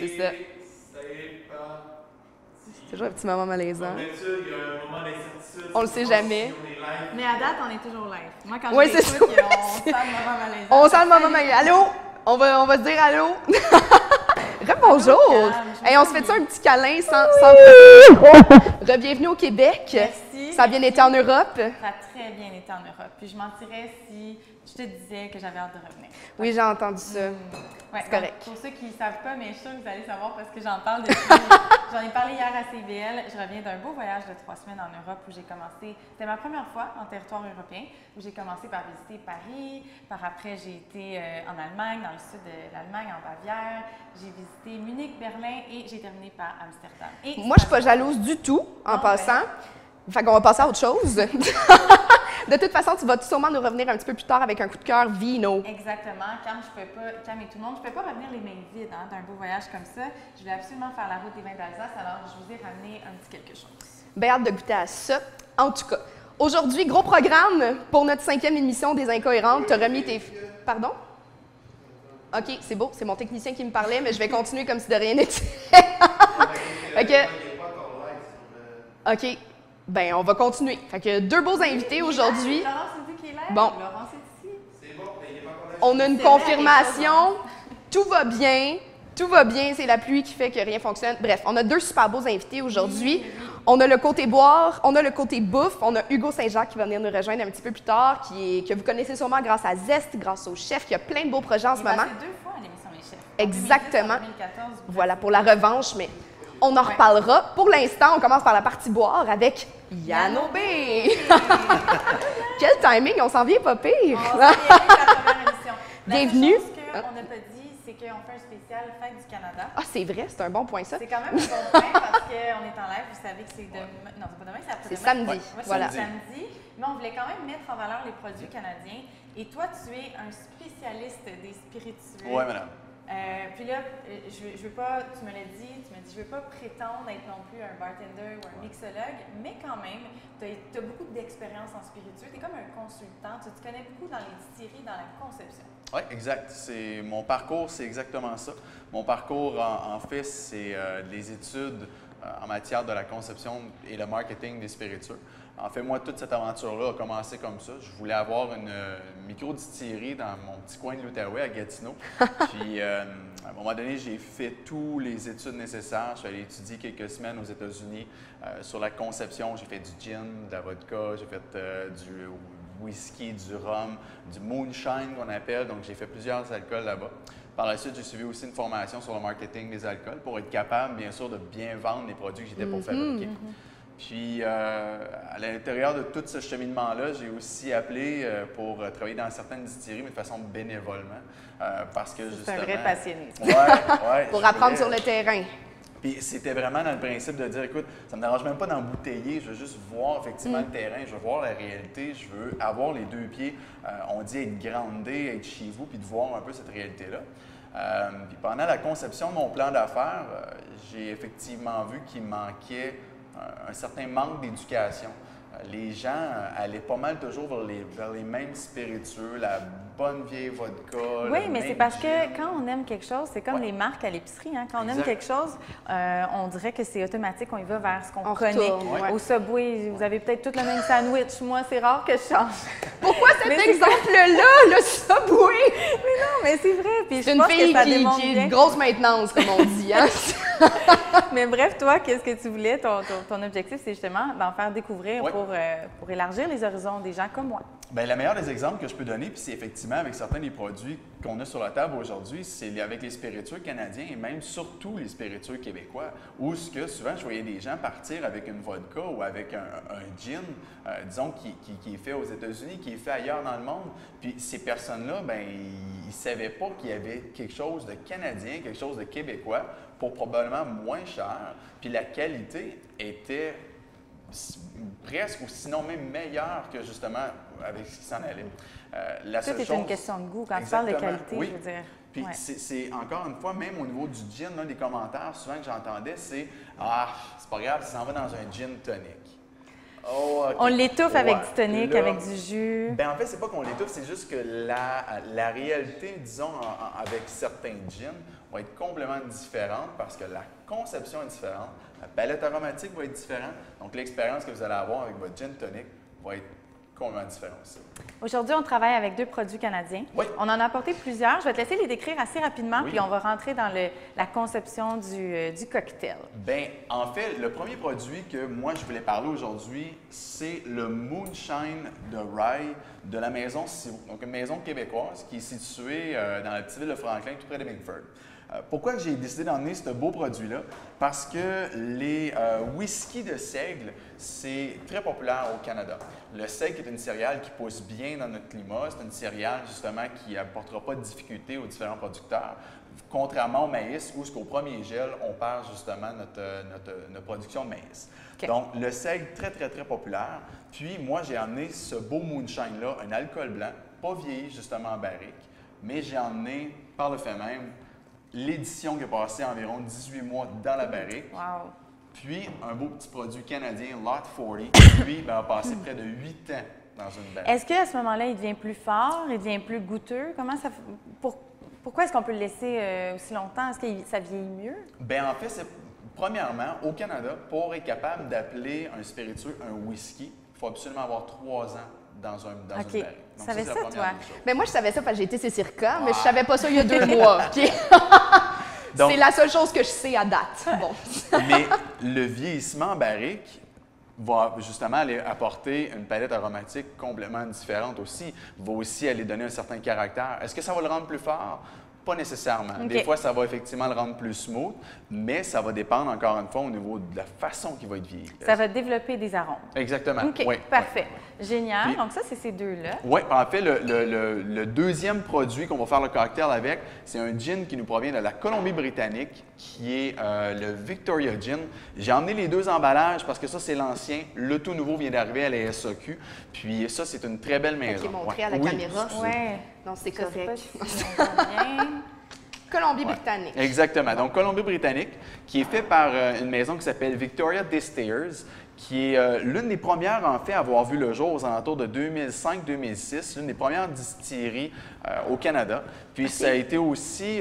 C'est ça. C'est toujours un petit moment malaisant. On le sait jamais. Mais à date, on est toujours live. Moi, quand Ouais, je c'est ça. l'écoute, on sent le moment malaisant. On sent le moment malaisant. Allô? On va se dire allô? Rebonjour! Allô, Cam. Hey, on se fait ça un petit câlin sans... Re-bienvenue au Québec. Merci. Ça a bien été en Europe? Ça a très bien été en Europe. Puis je mentirais si je te disais que j'avais hâte de revenir. Oui, j'ai entendu ça. Ouais, C'est correct. Pour ceux qui ne savent pas, mais je suis sûre que vous allez savoir parce que j'en parle depuis. J'en ai parlé hier à CBL. Je reviens d'un beau voyage de 3 semaines en Europe où j'ai commencé. C'était ma première fois en territoire européen où j'ai commencé par visiter Paris. Par après, j'ai été en Allemagne, dans le sud de l'Allemagne, en Bavière. J'ai visité Munich, Berlin et j'ai terminé par Amsterdam. Et Moi, je suis pas jalouse du tout, en Non, passant. Fait qu'on va passer à autre chose. De toute façon, tu vas sûrement nous revenir un petit peu plus tard avec un coup de cœur vino. Exactement. Cam et tout le monde, je ne peux pas revenir les mains vides d'un beau voyage comme ça. Je voulais absolument faire la route des vins d'Alsace, alors je vous ai ramené un petit quelque chose. Bien hâte de goûter à ça. En tout cas, aujourd'hui, gros programme pour notre 5e émission des Incohérentes. Tu as remis tes... Pardon? OK, c'est beau. C'est mon technicien qui me parlait, mais je vais continuer comme si de rien n'était. OK. Ben, on va continuer. Fait que 2 beaux invités aujourd'hui. Laurence nous dit qu'il est là. Bon. Laurence est ici. On a une confirmation. Tout va bien. Tout va bien. C'est la pluie qui fait que rien fonctionne. Bref, on a 2 super beaux invités aujourd'hui. On a le côté boire, on a le côté bouffe. On a Hugo Saint-Jacques qui va venir nous rejoindre un petit peu plus tard, que vous connaissez sûrement grâce à Zest, grâce au chef. Il y a plein de beaux projets en ce Il est moment. passé 2 fois à l'émission Les Chefs. Exactement. En 2014. Voilà, pour la revanche, mais on en reparlera. Pour l'instant, on commence par la partie boire avec Yann Aubé. Quel timing, on s'en vient pas pire. On s'en vient avec la première émission. Bienvenue. La seule chose qu'on n'a pas dit, c'est qu'on fait un spécial Fête du Canada. Ah, c'est vrai, c'est un bon point, ça. C'est quand même un bon point parce qu'on est en live. Vous savez que c'est demain. Non, c'est pas demain, c'est après-demain. C'est samedi. Ouais, Voilà. c'est samedi. Mais on voulait quand même mettre en valeur les produits canadiens. Et toi, tu es un spécialiste des spiritueux. Oui, madame. Puis là, je veux pas, tu me l'as dit, je veux pas prétendre être non plus un bartender ou un mixologue, mais quand même, tu as beaucoup d'expérience en spiritueux. Tu es comme un consultant. Tu connais beaucoup dans les distilleries, dans la conception. Oui, exact. Mon parcours, c'est exactement ça. Mon parcours, en fait, c'est les études en matière de la conception et le marketing des spiritueux. En fait, moi, toute cette aventure-là a commencé comme ça. Je voulais avoir une micro-distillerie dans mon petit coin de l'Outaouais, à Gatineau. Puis, à un moment donné, j'ai fait toutes les études nécessaires. Je suis allé étudier quelques semaines aux États-Unis sur la conception. J'ai fait du gin, de la vodka, j'ai fait du whisky, du rhum, du moonshine qu'on appelle. Donc, j'ai fait plusieurs alcools là-bas. Par la suite, j'ai suivi aussi une formation sur le marketing des alcools pour être capable, bien sûr, de bien vendre les produits que j'étais pour fabriquer. Puis, à l'intérieur de tout ce cheminement-là, j'ai aussi appelé pour travailler dans certaines distilleries, mais de façon bénévolement. Parce que justement... C'est un vrai passionné. Ouais, Pour apprendre sur le terrain. Puis c'était vraiment dans le principe de dire, écoute, ça ne me dérange même pas d'embouteiller, je veux juste voir effectivement le terrain, je veux voir la réalité, je veux avoir les 2 pieds, on dit être groundé, être chez vous, puis de voir un peu cette réalité-là. Puis pendant la conception de mon plan d'affaires, j'ai effectivement vu qu'il manquait un certain manque d'éducation. Les gens allaient pas mal toujours vers les mêmes spiritueux, la bonne vieille vodka. Oui, le mais même c'est parce gin. que quand on aime quelque chose, c'est comme Ouais. les marques à l'épicerie. Hein? Quand on aime Exact. quelque chose, on dirait que c'est automatique, on y va vers ce qu'on On connaît. retourne, ouais. Au Subway, vous avez peut-être tout le même sandwich. Moi, c'est rare que je change. Pourquoi cet Mais c'est- exemple-là, le Subway? Mais non, mais c'est vrai. Puis C'est je une pense que fille ça qui démontre est bien. une grosse maintenance, comme on dit. Hein? Mais bref, toi, qu'est-ce que tu voulais? Ton objectif, c'est justement d'en faire découvrir Oui. pour élargir les horizons des gens comme moi. Bien, la meilleure des exemples que je peux donner, puis c'est effectivement avec certains des produits qu'on a sur la table aujourd'hui, c'est avec les spiritueux canadiens et même surtout les spiritueux québécois, où ce que souvent je voyais des gens partir avec une vodka ou avec un gin, disons, qui est fait aux États-Unis, qui est fait ailleurs dans le monde. Puis ces personnes-là, bien, ils ne savaient pas qu'il y avait quelque chose de canadien, quelque chose de québécois, pour probablement moins cher. Puis la qualité était presque ou sinon même meilleur que justement avec ce qui s'en allait. La Tout seule est chose... une question de goût. Quand tu parles de Exactement, qualité, oui. je veux dire. Puis ouais. c'est encore une fois, même au niveau du gin, l'un des commentaires souvent que j'entendais, c'est « Ah, c'est pas grave, ça s'en va dans un gin tonic. » Oh, OK. On l'étouffe avec du tonic, Là, avec du jus. Ben en fait, c'est pas qu'on l'étouffe, c'est juste que la réalité, disons, avec certains gins, va être complètement différente parce que la conception est différente, la palette aromatique va être différente, donc l'expérience que vous allez avoir avec votre gin tonic va être complètement différente aussi. Aujourd'hui, on travaille avec 2 produits canadiens. Oui. On en a apporté plusieurs. Je vais te laisser les décrire assez rapidement, oui. Puis on va rentrer dans la conception du cocktail. Bien, en fait, le premier produit que moi, je voulais parler aujourd'hui, c'est le Moonshine de Rye de la maison Civaux. Donc, une maison québécoise qui est située dans la petite ville de Franklin, tout près de Bickford. Pourquoi j'ai décidé d'emmener ce beau produit-là? Parce que les whisky de seigle, c'est très populaire au Canada. Le seigle est une céréale qui pousse bien dans notre climat. C'est une céréale, justement, qui n'apportera pas de difficultés aux différents producteurs. Contrairement au maïs, où qu'au premier gel, on perd justement notre production de maïs. Okay. Donc, le seigle, très, très, très populaire. Puis, moi, j'ai emmené ce beau moonshine-là, un alcool blanc, pas vieilli, justement, en barrique, mais j'ai emmené, par le fait même, l'édition qui a passé environ 18 mois dans la barrique. Wow. Puis, un beau petit produit canadien, Lot 40, lui, a passé près de 8 ans dans une barrique. Est-ce qu'à ce moment-là, il devient plus fort, il devient plus goûteux? Comment ça... Pourquoi est-ce qu'on peut le laisser aussi longtemps? Est-ce que ça vieillit mieux? Bien, en fait, c'est premièrement, au Canada, pour être capable d'appeler un spiritueux un whisky, il faut absolument avoir 3 ans dans une barrique. Tu savais ça, toi? Mais moi, je savais ça parce que j'ai été chez Circa, mais je savais pas ça il y a 2 mois. C'est la seule chose que je sais à date. Bon. Mais le vieillissement en barrique va justement aller apporter une palette aromatique complètement différente aussi. Va aussi aller donner un certain caractère. Est-ce que ça va le rendre plus fort? Pas nécessairement. Okay. Des fois, ça va effectivement le rendre plus smooth, mais ça va dépendre encore une fois au niveau de la façon qu'il va être vieilli. Ça va développer des arômes. Exactement. OK, oui, parfait. Oui. Génial. Puis, donc ça, c'est ces deux-là. Oui, en fait, le deuxième produit qu'on va faire le cocktail avec, c'est un gin qui nous provient de la Colombie-Britannique, qui est le Victoria Gin. J'ai emmené les 2 emballages parce que ça, c'est l'ancien. Le tout nouveau vient d'arriver à la SAQ. Puis ça, c'est une très belle maison. Qui est montré à la caméra. Oui. Non, c'est correct. Colombie-Britannique. Ouais, exactement. Donc, Colombie-Britannique, qui est fait par une maison qui s'appelle Victoria Distillers, qui est l'une des premières, en fait, à avoir vu le jour aux alentours de 2005-2006, l'une des premières distilleries au Canada. Puis, ça a été aussi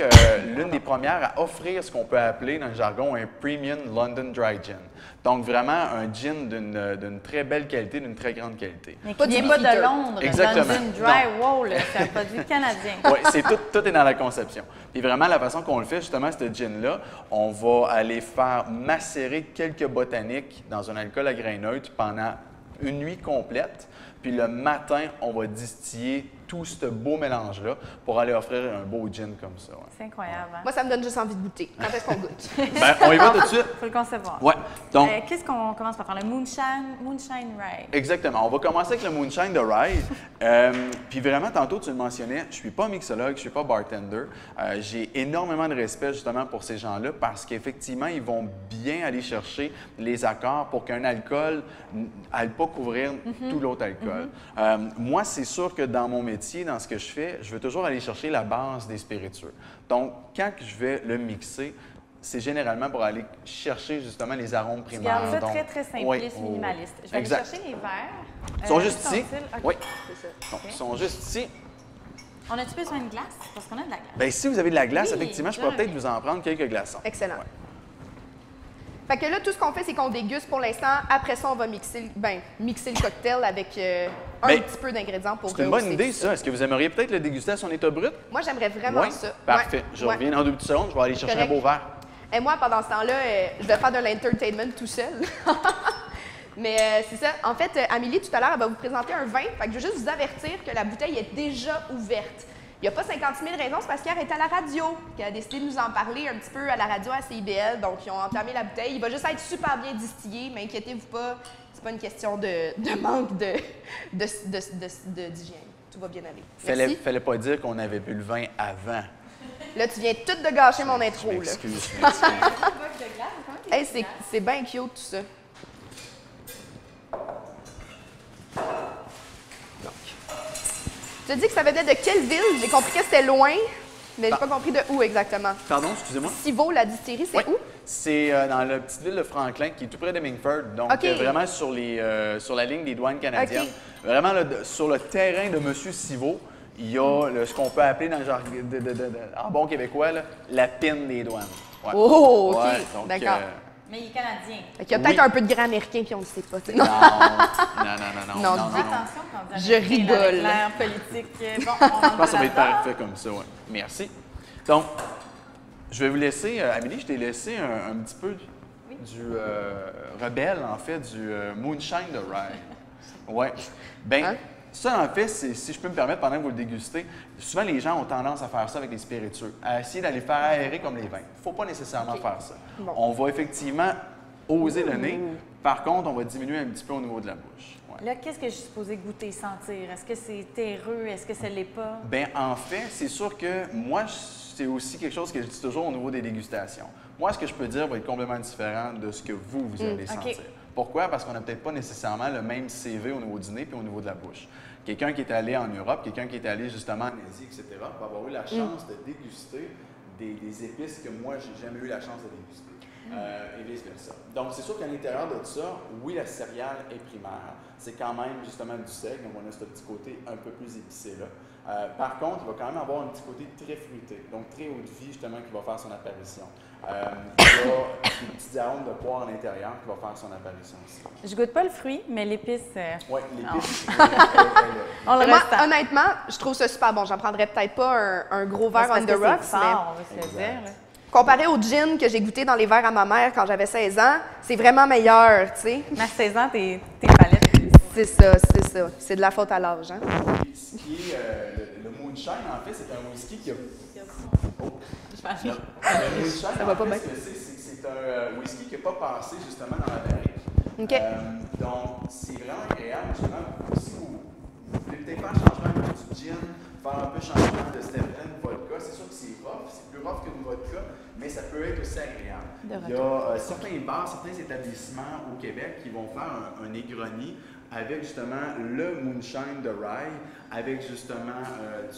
l'une des premières à offrir ce qu'on peut appeler, dans le jargon, un Premium London Dry Gin. Donc, vraiment, un gin d'une très belle qualité, d'une très grande qualité. Mais qui vient pas de Londres. Exactement. London Dry, wow, c'est un produit canadien. Oui, tout est dans la conception. Puis vraiment, la façon qu'on le fait, justement, ce gin-là, on va aller faire macérer quelques botaniques dans un alcool à grains neutres pendant une nuit complète. Puis le matin, on va distiller tout ce beau mélange-là pour aller offrir un beau gin comme ça. Ouais. C'est incroyable. Hein? Moi, ça me donne juste envie de goûter. Quand est-ce qu'on goûte? Bien, on y va tout de suite. Il faut le concevoir. Oui. Donc, qu'est-ce qu'on commence par faire? Le Moonshine Rye. Exactement. On va commencer avec le Moonshine de Rye. Puis vraiment, tantôt, tu le mentionnais, je ne suis pas mixologue, je ne suis pas bartender. J'ai énormément de respect justement pour ces gens-là parce qu'effectivement, ils vont bien aller chercher les accords pour qu'un alcool n'aille pas couvrir tout l'autre alcool. Moi, c'est sûr que dans mon métier, dans ce que je fais, je veux toujours aller chercher la base des spiritueux. Donc, quand je vais le mixer, c'est généralement pour aller chercher justement les arômes primaires. Tu gardes ça très, très simpliste, minimaliste. Je vais aller chercher les verres. Ils sont juste ici. Okay. Oui. C'est ça. Donc, ils sont juste ici. On a-tu besoin de glace? Parce qu'on a de la glace. Bien, si vous avez de la glace, oui, effectivement, je pourrais peut-être vous en prendre quelques glaçons. Excellent. Ouais. Fait que là, tout ce qu'on fait, c'est qu'on déguste pour l'instant. Après ça, on va mixer le cocktail avec un petit peu d'ingrédients pour C'est une bonne idée, ça. Est-ce que vous aimeriez peut-être le déguster à son état brut? Moi, j'aimerais vraiment ça. Parfait. Je reviens dans 2 petites secondes. Je vais aller chercher un beau verre. Et moi, pendant ce temps-là, je vais faire de l'entertainment tout seul. Mais c'est ça. En fait, Amélie, tout à l'heure, elle va vous présenter un vin. Fait que je veux juste vous avertir que la bouteille est déjà ouverte. Il n'y a pas 50 000 raisons, c'est parce qu'hier, elle est à la radio, qu'elle a décidé de nous en parler un petit peu à la radio à CIBL. Donc, ils ont entamé la bouteille. Il va juste être super bien distillé, mais inquiétez-vous pas, c'est pas une question de manque d'hygiène. Tout va bien aller. Fallait pas dire qu'on avait bu le vin avant. Là, tu viens tout de gâcher mon intro. Je m'excuse. Hey, c'est bien cute, tout ça. Tu as dit que ça venait de quelle ville? J'ai compris que c'était loin, mais j'ai pas compris de où exactement. Pardon, excusez-moi? Civaux, la distillerie, c'est où? C'est dans la petite ville de Franklin, qui est tout près de Bickford. Donc, vraiment sur la ligne des douanes canadiennes. Vraiment là, sur le terrain de M. Civaux, il y a ce qu'on peut appeler dans le genre en bon québécois, là, la pine des douanes. Ouais. Oh, OK. Ouais, donc, D'accord. Mais il est canadien. Il y a peut-être un peu de gras américain, puis on ne sait pas. Non, non. Non, Attention quand on dit Je rigole. avec l'air politique. Bon, Je pense que ça va être parfait comme ça, ouais. Merci. Donc, je vais vous laisser, Amélie, je t'ai laissé un petit peu du rebelle, en fait, du moonshine de rye. Ouais. Ben, Hein? ça, en fait, si je peux me permettre, pendant que vous le dégustez, souvent les gens ont tendance à faire ça avec les spiritueux, à essayer d'aller faire aérer comme les vins. Il ne faut pas nécessairement faire ça. Bon. On va effectivement oser le nez. Par contre, on va diminuer un petit peu au niveau de la bouche. Ouais. Là, qu'est-ce que je suis supposée goûter, sentir? Est-ce que c'est terreux? Est-ce que ça ne l'est pas? Bien, en fait, c'est sûr que moi, c'est aussi quelque chose que je dis toujours au niveau des dégustations. Moi, ce que je peux dire va être complètement différent de ce que vous allez sentir. Pourquoi? Parce qu'on n'a peut-être pas nécessairement le même CV au niveau du nez puis au niveau de la bouche. Quelqu'un qui est allé en Europe, quelqu'un qui est allé justement en Asie, etc., va avoir eu la chance de déguster des épices que moi, j'ai jamais eu la chance de déguster. Et vice-versa. Donc, c'est sûr qu'à l'intérieur de ça, oui, la céréale est primaire. C'est quand même justement du sec, donc on a ce petit côté un peu plus épicé-là. Par contre, il va quand même avoir un petit côté très fruité, donc très haut de vie, justement, qui va faire son apparition. Il y a des petits arômes de poire à l'intérieur qui va faire son apparition aussi. Je goûte pas le fruit, mais l'épice. Oui, l'épice, On le Moi, ressent. honnêtement, je trouve ça super bon. J'en prendrais peut-être pas un gros verre Parce on que the rocks, c'est mais fort, on va se le dire. là. comparé au gin que j'ai goûté dans les verres à ma mère quand j'avais 16 ans, c'est vraiment meilleur, tu sais. Mais à 16 ans, tes palettes. C'est ça, c'est ça. C'est de la faute à l'âge, hein. Ce qui est le moonshine, en fait, c'est un whisky qui a... Le moonshine, Ça va pas en fait, bien. ce que c'est un whisky qui n'a pas passé justement dans la barrique. OK. Donc, c'est vraiment agréable, justement, si vous voulez peut-être faire changement un peu du gin, faire un peu changement de Stephen vodka, c'est sûr que c'est rough, c'est plus rough qu'une vodka, mais ça peut être aussi agréable. Il y a certains bars, certains établissements au Québec qui vont faire un Negroni avec justement le moonshine de rye, avec justement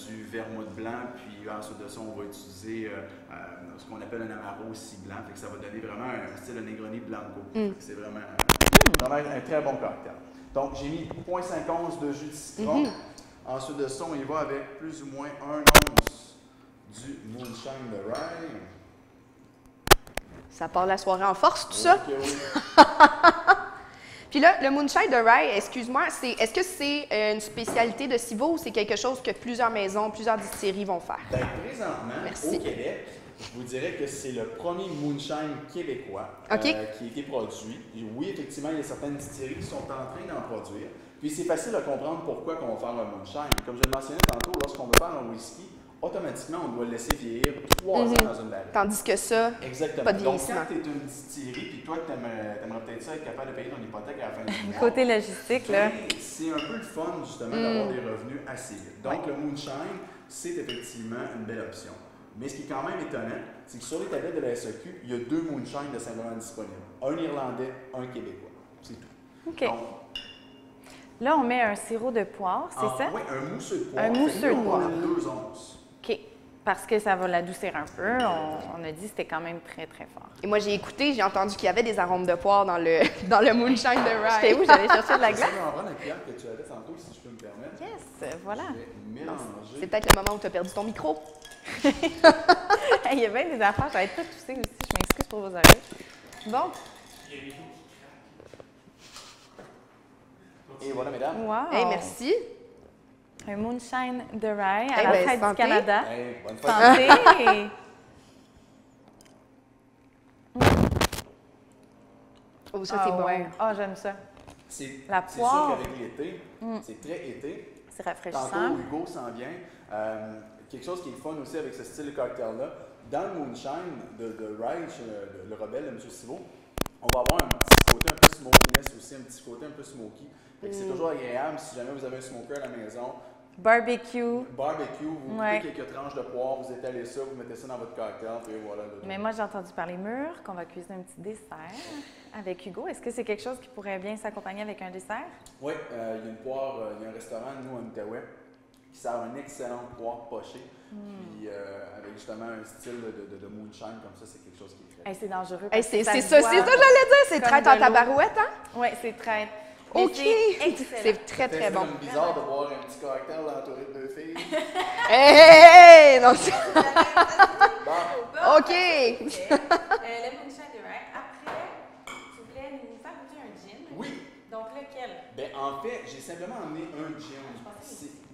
du vermouth blanc, puis ensuite de ça, on va utiliser ce qu'on appelle un amaro aussi blanc, fait que ça va donner vraiment un style de Negroni blanco. C'est vraiment, vraiment un très bon cocktail. Donc, j'ai mis 0,5 once de jus de citron. Ensuite de ça, on y va avec plus ou moins 1 once du moonshine de rye. Ça part la soirée en force, tout ça. Ok, oui. Puis là, le moonshine de rye, excuse-moi, est-ce que c'est une spécialité de Civo ou c'est quelque chose que plusieurs maisons, plusieurs distilleries vont faire? Ben, présentement, Merci. au Québec, je vous dirais que c'est le premier moonshine québécois OK. qui a été produit. Et oui, effectivement, il y a certaines distilleries qui sont en train d'en produire. Puis c'est facile de comprendre pourquoi on va faire un moonshine. Comme je le mentionnais tantôt, lorsqu'on veut faire un whisky, automatiquement, on doit le laisser vieillir 3 ans dans une barrique. Tandis que ça, Exactement. pas de Donc, vieillissement. quand tu es une distillerie, puis toi, tu aimerais peut-être ça être capable de payer ton hypothèque à la fin du mois. Côté logistique, là. Ben, c'est un peu le fun, justement, d'avoir des revenus assez vite. Donc, le moonshine, c'est effectivement une belle option. Mais ce qui est quand même étonnant, c'est que sur les tablettes de la SAQ, il y a 2 moonshines de simplement disponibles. Un irlandais, un québécois. C'est tout. OK. Donc, Là, on met un sirop de poire, c'est ça? Oui, un mousseux de poire. Un mousseux de poire. On a 2 onces. OK. Parce que ça va l'adoucir un peu. On a dit que c'était quand même très, très fort. et moi j'ai écouté, j'ai entendu qu'il y avait des arômes de poire dans le, dans le moonshine de rye. J'étais où? J'allais chercher de la glace? Je vais en prendre la cuillère que tu avais tantôt, si je peux me permettre. Yes, voilà. Je vais mélanger. C'est peut-être le moment où tu as perdu ton micro. Il y a bien des affaires. J'avais pas toussé aussi. Je m'excuse pour vos oreilles. Bon. Et voilà, mesdames. Wow. Hey, merci. Un moonshine de rye à Eh la ben, fête du santé. Canada. Hey, bonne fête. Santé! Oh, ça c'est bon. Ouais. Ah, j'aime ça. La C'est poire. sûr qu'avec l'été, c'est très été. C'est rafraîchissant. Tantôt, Hugo s'en vient. Quelque chose qui est fun aussi avec ce style de cocktail-là, dans le moonshine de rye, le rebelle de M. Civo, on va avoir un petit côté un peu smokiness aussi, un petit côté un peu smoky. Fait que c'est toujours agréable si jamais vous avez un smoker à la maison. Barbecue. Barbecue, vous Ouais. coupez quelques tranches de poire, vous étalez ça, vous mettez ça dans votre cocktail, puis voilà. Mais moi, j'ai entendu parler mûr, qu'on va cuisiner un petit dessert avec Hugo. Est-ce que c'est quelque chose qui pourrait bien s'accompagner avec un dessert? Oui, il y a une poire, il y a un restaurant, nous, en Outaouais, qui sert une excellente poire pochée. Puis avec justement un style de moonshine comme ça, c'est quelque chose qui est très Hey, c'est dangereux. Hey, parce que c'est se ça, boit c'est ça que j'allais dire, c'est comme traite de en l'eau. tabarouette, hein? Oui, c'est traite. Mais OK! c'est excellent. C'est très, très bon. C'est bizarre de boire un petit cocktail entouré de deux filles. Hey! Non, c'est... Bon. OK! Le moonshine, right? Après, tu voulais nous faire goûter un gin. Oui. Donc, lequel? Ben, en fait, j'ai simplement emmené un gin.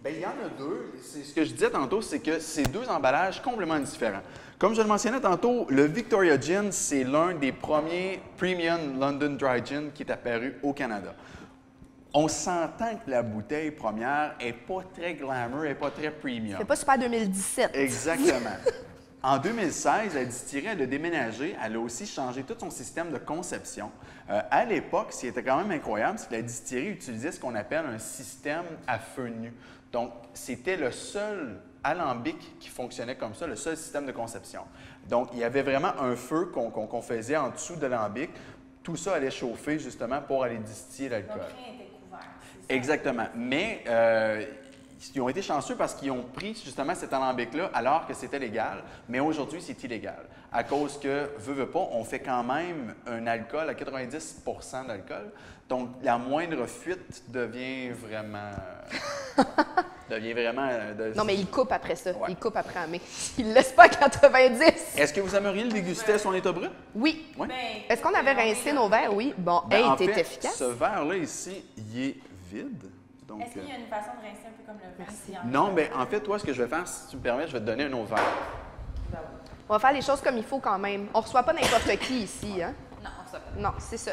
Ben, il y en a deux. C'est ce que je disais tantôt, c'est que c'est deux emballages complètement différents. Comme je le mentionnais tantôt, le Victoria Gin, c'est l'un des premiers Premium London Dry Gin qui est apparu au Canada. On s'entend que la bouteille première n'est pas très glamour, elle n'est pas très premium. C'est pas super 2017. Exactement. En 2016, la distillerie elle a déménagé, elle a aussi changé tout son système de conception. À l'époque, ce qui était quand même incroyable, c'est que la distillerie utilisait ce qu'on appelle un système à feu nu. Donc, c'était le seul alambic qui fonctionnait comme ça, le seul système de conception. Donc, il y avait vraiment un feu qu'on faisait en dessous de l'alambic. Tout ça allait chauffer justement pour aller distiller l'alcool. Donc, rien n'était couvert. C'est ça? Exactement. Mais ils ont été chanceux parce qu'ils ont pris justement cet alambic-là alors que c'était légal, mais aujourd'hui, c'est illégal. À cause que, veut pas, on fait quand même un alcool à 90 d'alcool. Donc, la moindre fuite devient vraiment... Non, mais il coupe après ça. Ouais. Il coupe après Amé. Il ne laisse pas à 90. Est-ce que vous aimeriez le déguster à son état brut? Oui. Oui. Ben, Est-ce qu'on avait rincé nos verres? Oui. Bon, Ben, hey, en t'es fait, efficace. ce verre-là ici, il est vide. Donc, est-ce qu'il y a une façon de rincer un peu comme le vin? s'il y en a? non, mais en fait, toi, ce que je vais faire, si tu me permets, je vais te donner un autre verre. Ben oui. On va faire les choses comme il faut quand même. On ne reçoit pas n'importe qui ici, hein? Non, on sait pas. Non, c'est ça.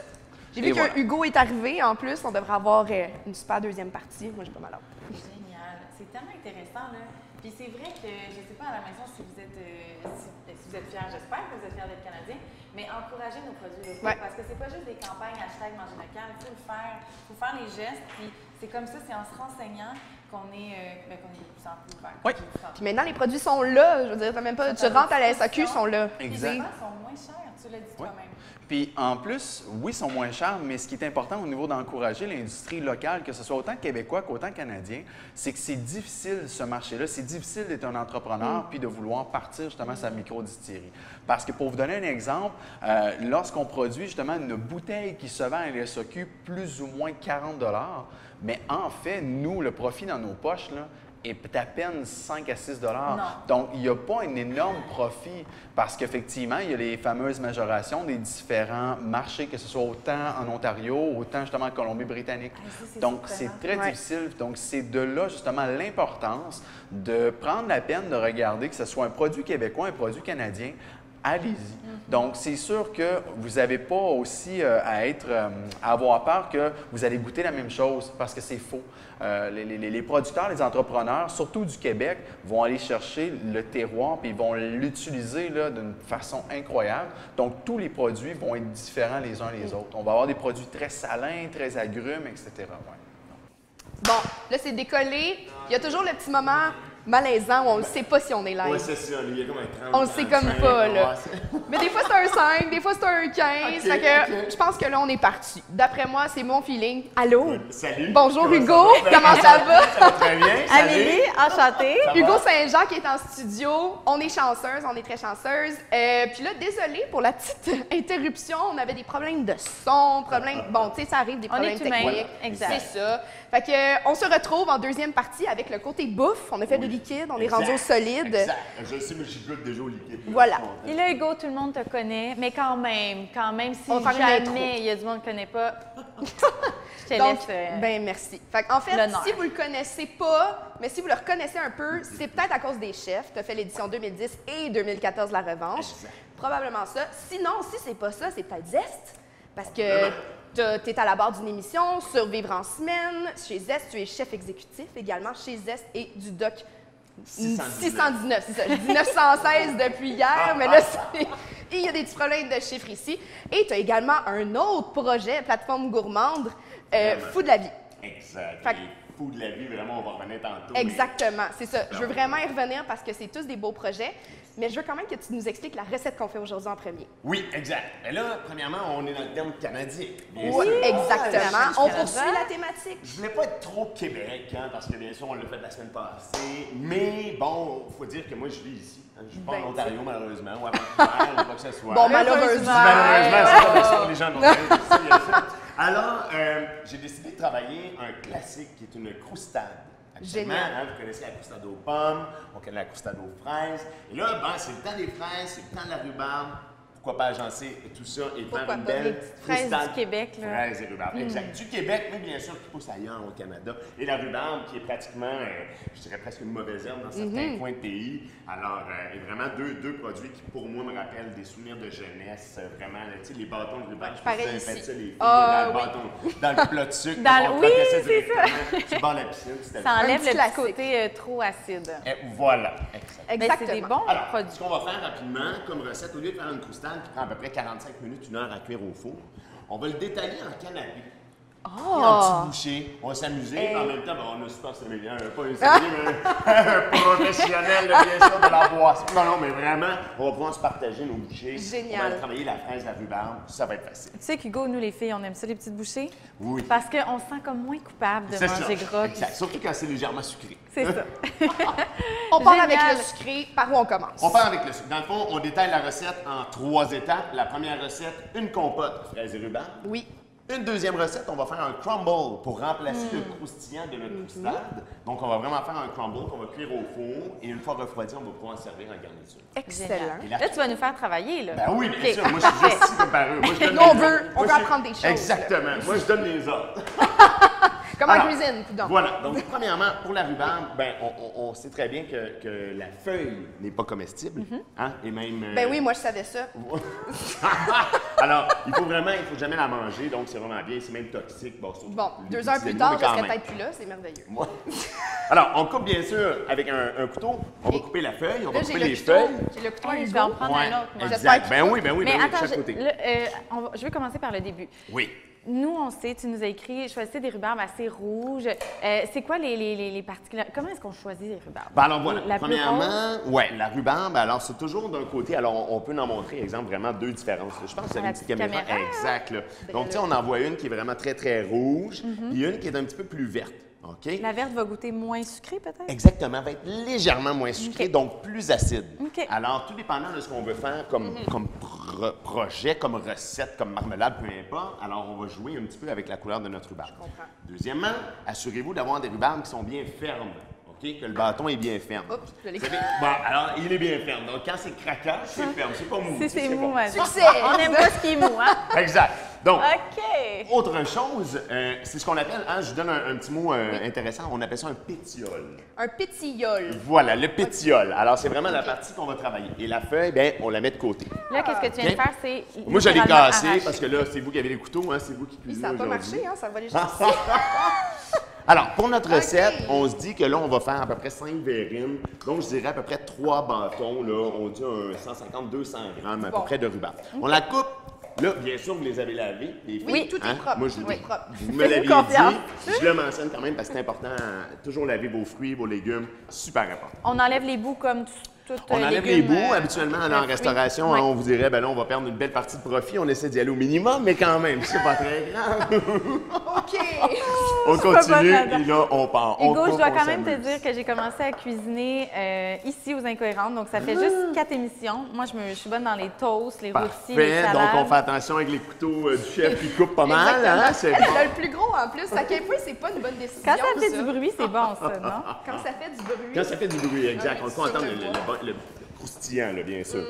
J'ai Et vu que voilà. Hugo est arrivé. En plus, on devrait avoir une super deuxième partie. Moi, j'ai pas mal hâte. Génial. C'est tellement intéressant, là. Puis c'est vrai que, je ne sais pas à la maison si vous êtes, si vous êtes fiers, j'espère que vous êtes fiers d'être Canadien, mais encouragez nos produits locaux. Ouais. Parce que c'est pas juste des campagnes hashtag manger local. Il faut le faire. Il faut faire les gestes. Puis c'est comme ça, c'est en se renseignant qu'on est de plus en plus ouvert. Oui. Puis maintenant, les produits sont là. Je veux dire, t'as même pas, tu rentres à la SAQ, ils sont là. Exact. Les sont moins chers, tu l'as dit toi-même. Puis en plus, oui, ils sont moins chers, mais ce qui est important au niveau d'encourager l'industrie locale, que ce soit autant québécois qu'autant canadien, c'est que c'est difficile ce marché-là. C'est difficile d'être un entrepreneur puis de vouloir partir justement sa microdistillerie. Parce que pour vous donner un exemple, lorsqu'on produit justement une bouteille qui se vend à la SAQ plus ou moins 40 $, mais en fait, nous, le profit dans nos poches, là, est à peine 5 à 6 $. Donc, il n'y a pas un énorme profit parce qu'effectivement, il y a les fameuses majorations des différents marchés, que ce soit autant en Ontario, autant justement en Colombie-Britannique. Donc, c'est très difficile. Donc, c'est de là justement l'importance de prendre la peine de regarder que ce soit un produit québécois, un produit canadien. Allez-y. Donc, c'est sûr que vous n'avez pas aussi à avoir peur que vous allez goûter la même chose parce que c'est faux. Les producteurs, les entrepreneurs, surtout du Québec, vont aller chercher le terroir puis ils vont l'utiliser d'une façon incroyable. Donc, tous les produits vont être différents les uns les autres. On va avoir des produits très salins, très agrumes, etc. Ouais. Bon, là, c'est décollé. Il y a toujours le petit moment malaisant où on ne sait pas si on est live. Oui, c'est ça. Il y a comme un 30. On le sait comme pas, là. Mais des fois, c'est un 5, des fois, c'est un 15. Ok, Fait que ok. je pense que là, on est parti. D'après moi, c'est mon feeling. Allô? Salut. Bonjour, Comment Hugo. ça va? Comment ça va? Ça va très bien. Salut. Amélie, enchantée. Ça va? Hugo Saint-Jean qui est en studio. On est chanceuse, on est très chanceuse. Puis là, désolée pour la petite interruption. On avait des problèmes de son, Bon, tu sais, ça arrive, des On problèmes est humain. techniques. Exact. C'est ça. Fait que, on se retrouve en deuxième partie avec le côté bouffe. On a fait du liquide, on est rendu au solide. Exact. Je sais, mais j'y goûte déjà au liquide. Voilà. Et là, Hugo, tout le monde te connaît, mais quand même, si On va faire une intro. jamais il y a du monde qui ne connaît pas, je te Donc, laisse. ben merci. Fait en fait, l'honneur. si vous le connaissez pas, mais si vous le reconnaissez un peu, c'est peut-être à cause des chefs. Tu as fait l'édition 2010 et 2014 La Revanche. Exact. Probablement ça. Sinon, si c'est pas ça, c'est peut-être Zest. Parce que tu es à la barre d'une émission, Survivre en semaine. Chez Zest, tu es chef exécutif également chez Zest et du doc 619, c'est ça. Je dis 916 depuis hier, mais là, il y a des petits problèmes de chiffres ici. Et tu as également un autre projet, plateforme gourmande, Fou de la vie. Exact. Fait que- Les fous de la vie, vraiment, on va revenir tantôt. Exactement, c'est ça. Je veux vraiment y revenir parce que c'est tous des beaux projets, mais je veux quand même que tu nous expliques la recette qu'on fait aujourd'hui en premier. Oui, exact. Mais là, premièrement, on est dans le terme canadien. bien Oui, sûr. exactement. Ah, On Canada. poursuit la thématique. Je voulais pas être trop Québec, hein, parce que bien sûr, on l'a fait la semaine passée. Mais bon, il faut dire que moi, je vis ici. Hein. Je suis pas Ben, en Ontario, malheureusement, ou à Vancouver, ou quoi que ce soit. Bon, malheureusement. Malheureusement, c'est pas bien sûr, les gens vont dire, il y a ça. Alors, j'ai décidé de travailler un classique qui est une croustade. Actuellement, Génial. hein, vous connaissez la croustade aux pommes, on connaît la croustade aux fraises. Et là, ben, c'est le temps des fraises, c'est le temps de la rhubarbe. Pourquoi pas agencer tout ça et faire Pourquoi une pas, belle les petites fraises croustade. du Québec, là. Fraises et rhubarbe, exact. Du Québec, mais bien sûr qui pousse ailleurs au Canada. Et la rhubarbe qui est pratiquement, je dirais presque une mauvaise herbe dans certains coins de pays. Alors, est vraiment deux produits qui, pour moi, me rappellent des souvenirs de jeunesse. Vraiment, tu sais, les bâtons de rhubarbe, je pareil faisais ici. fait ça, les filles, Ah, dans le oui. bâton, dans le plat de sucre. Dans le- on oui, trempait ça c'est directement sur le bord de la piscine. C'était Ça enlève petit le petit classique. côté trop acide. Et voilà, exact. Mais Exactement. c'est des bons Alors, produits. ce qu'on va faire rapidement, comme recette, au lieu de faire une croustade qui prend à peu près 45 minutes, 1 heure à cuire au four, on va le détailler en canapé. Et en petites bouchées. On va s'amuser, mais en même temps, ben, on a super sommelier, pas un sommelier, mais un professionnel, bien sûr, de la boisson. Non, mais vraiment, on va pouvoir se partager nos bouchées. Génial. On va aller travailler la fraise, la rhubarbe, ça va être facile. Tu sais qu'Hugo, nous les filles, on aime ça les petites bouchées? Oui. Parce qu'on se sent comme moins coupable de C'est manger ça. gras. Exact. Surtout quand c'est légèrement sucré. C'est ça. On part Génial. avec le sucré. Par où on commence? On part avec le sucre. Dans le fond, on détaille la recette en 3 étapes. La première recette, une compote fraises et rhubarbe. Oui. Une deuxième recette, on va faire un crumble pour remplacer le croustillant de notre croustade. Donc, on va vraiment faire un crumble qu'on va cuire au four et une fois refroidi, on va pouvoir en servir en garniture. Excellent. Et Là, tu vas nous faire travailler, là. Ben oui, bien Ok, sûr. Moi, je suis juste ici comme par eux. Moi, je donne Nous, on les veut- ordres. on Moi, veut je- apprendre des choses, Exactement. Moi, je donne les ordres. Comme Alors, en cuisine, coudonc. Voilà. Donc, premièrement, pour la rhubarbe, ben, on sait très bien que la feuille n'est pas comestible. Hein? Et même. Ben oui, moi, je savais ça. Alors, il faut jamais la manger, donc c'est vraiment bien. C'est même toxique. Bon, surtout Bon, pour les 2 heures petits plus animaux, tard, mais je quand serais même. peut-être plus là. C'est merveilleux. Moi. Alors, on coupe bien sûr avec un couteau. On va Et couper la feuille, on Là, va j'ai couper le les couteau. feuilles. J'ai le couteau à Hey, je Hugo. vais en prendre Ouais, un autre, moi. J'espère exact. Ben oui, Mais oui, de attends, chaque côté. je vais commencer par le début. Oui. Nous, on sait, tu nous as écrit, choisissez des rhubarbes assez rouges. C'est quoi les particularités? Comment est-ce qu'on choisit les rhubarbes? Ben alors voilà, La plus rose? premièrement, ouais, la rhubarbe, alors c'est toujours d'un côté, alors on peut en montrer, exemple, vraiment 2 différences. Je pense que c'est La une petite petite caméra. caméra. Exact. Là. Donc, tu sais, on en voit une qui est vraiment très, très rouge, puis une qui est un petit peu plus verte. OK? La verte va goûter moins sucré, peut-être? Exactement, va être légèrement moins sucré, OK. donc plus acide. OK. Alors, tout dépendant de ce qu'on veut faire comme, projet, comme recette, comme marmelade, peu importe, alors on va jouer un petit peu avec la couleur de notre rhubarbe. comprends. Deuxièmement, assurez-vous d'avoir des rhubarbes qui sont bien fermes. OK? Que le bâton est bien ferme. Oups, je l'ai Vous savez, bon, alors, il est bien ferme. Donc, quand c'est craquant, c'est ferme. C'est pas mou. Si c'est mou, bon. vas-y. Succès! On aime pas ce qui est mou, hein? Exact. Donc, OK. autre chose, c'est ce qu'on appelle, hein, je vous donne un petit mot intéressant, on appelle ça un pétiole. Un pétillol. Voilà, le pétiole. Alors, c'est vraiment la partie qu'on va travailler. Et la feuille, bien, on la met de côté. Là, qu'est-ce que tu viens de OK. faire? C'est Moi, je l'ai littéralement cassé arracher. parce que là, c'est vous qui avez les couteaux, hein, c'est vous qui Oui, cuisinez ça n'a pas aujourd'hui. marché, hein? Ça va les Alors, pour notre recette, on se dit que là, on va faire à peu près 5 verrines. Donc, je dirais à peu près 3 bâtons. Là, on dit un 150-200 grammes à peu Bon. près de rhubarbe. On la coupe. Là, bien sûr, vous les avez lavés, les filles. Oui, tout est propre. Moi, je Tout est propre. Vous me l'aviez Confiance. dit. Je le mentionne quand même parce que c'est important. Toujours laver vos fruits, vos légumes. Super important. On enlève les bouts comme tout. On enlève les bouts. Habituellement, en restauration, hein, on vous dirait, ben là, on va perdre une belle partie de profit. On essaie d'y aller au minimum, mais quand même, c'est pas très grave. OK! On pas continue bonne là-dedans. et là, on part. On Hugo, je coupe, dois on quand même te s'amuse. dire que j'ai commencé à cuisiner ici aux Incohérentes. Donc, ça fait juste 4 émissions. Moi, je suis bonne dans les toasts, les rôtis, les Parfait. salades. Donc, on fait attention avec les couteaux du chef qui coupe pas mal. Hein? C'est Exactement. bon. Elle a le plus gros en plus. À quel point c'est pas une bonne décision? Quand ça fait du bruit, c'est bon, ça, non? Quand ça fait du bruit. Quand ça fait du bruit, exact. Ouais, On peut sur entendre le le croustillant, là, bien sûr.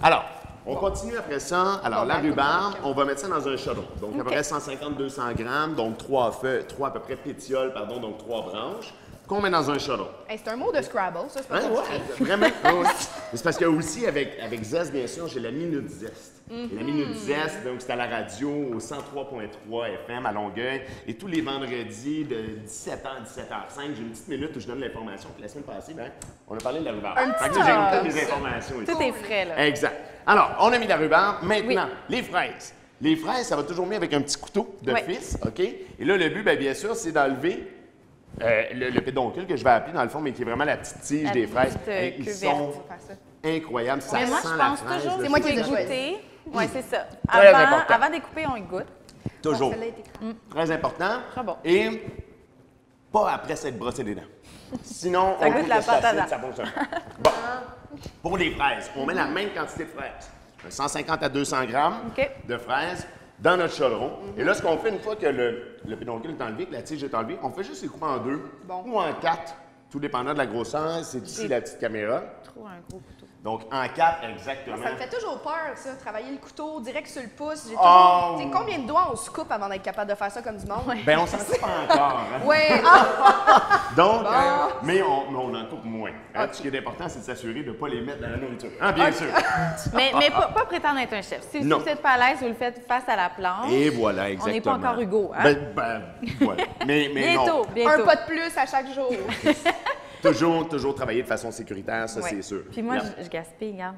Alors, on continue après ça. Alors, Bon, la ben, rhubarbe, comme- on va mettre ça dans un chaudron. Donc, à peu OK. près 150-200 grammes. Donc, 3 à peu près pétioles, pardon, donc 3 branches, qu'on met dans un chaudron. Hey, c'est un mot de Scrabble, ça, c'est pas Hein, compliqué. ouais, vraiment. Ouais, ouais. Mais c'est parce que aussi, avec Zest, bien sûr, j'ai la Minute Zest. Et la Minute Zest, donc c'est à la radio au 103.3 FM à Longueuil. Et tous les vendredis de 17h à 17h05, j'ai une petite minute où je donne l'information. Puis la semaine passée, ben, on a parlé de la rhubarbe. Un Fait que petit là, j'ai top. toutes les informations ici. Tout est frais, là. Exact. Alors, on a mis la rhubarbe. Maintenant, les fraises. Les fraises, ça va toujours mis avec un petit couteau d'office, OK? Et là, le but, bien sûr, c'est d'enlever le pédoncule que je vais appeler dans le fond, mais qui est vraiment la petite tige La des fraises. petite, Et ils queue sont verte. On va faire ça. incroyables. Ça Mais moi, sent je la pense fraise. toujours là, C'est moi qu'il qui les faut ai goûter. Oui, c'est ça. Très Avant, important. avant de découper, on y goûte. Toujours. Celle-là était crème. Très important. Très bon. Et pas après s'être brossé les dents. Sinon, Ça on goûte goûte la le pâte à acide, dents. ça fonctionne. Bon. Pour les fraises, on met la même quantité de fraises. 150 à 200 grammes OK. de fraises. dans notre chaudron. Et là, ce qu'on fait une fois que le pédoncule est enlevé, que la tige est enlevée, on fait juste les couper en 2 ou en 4, tout dépendant de la grosseur. C'est ici la petite caméra. Trop un gros couteau. Donc, en 4, exactement. Ça me fait toujours peur, ça, travailler le couteau direct sur le pouce. J'ai toujours... Tu sais, combien de doigts on se coupe avant d'être capable de faire ça comme du monde? Ben, on s'en sait pas encore. Hein? Ouais. Donc, mais on en coupe moins. Hein? Ce qui est important, c'est de s'assurer de ne pas les mettre dans la nourriture. Hein, bien sûr. Mais pas prétendre être un chef. Si vous n'êtes pas à l'aise, vous le faites face à la planche. Et voilà, exactement. On n'est pas encore Hugo. Hein? Voilà. Mais bientôt, non. bientôt. Un pas de plus à chaque jour. Toujours travailler de façon sécuritaire, ça, c'est sûr. Puis moi, je gaspille, regarde.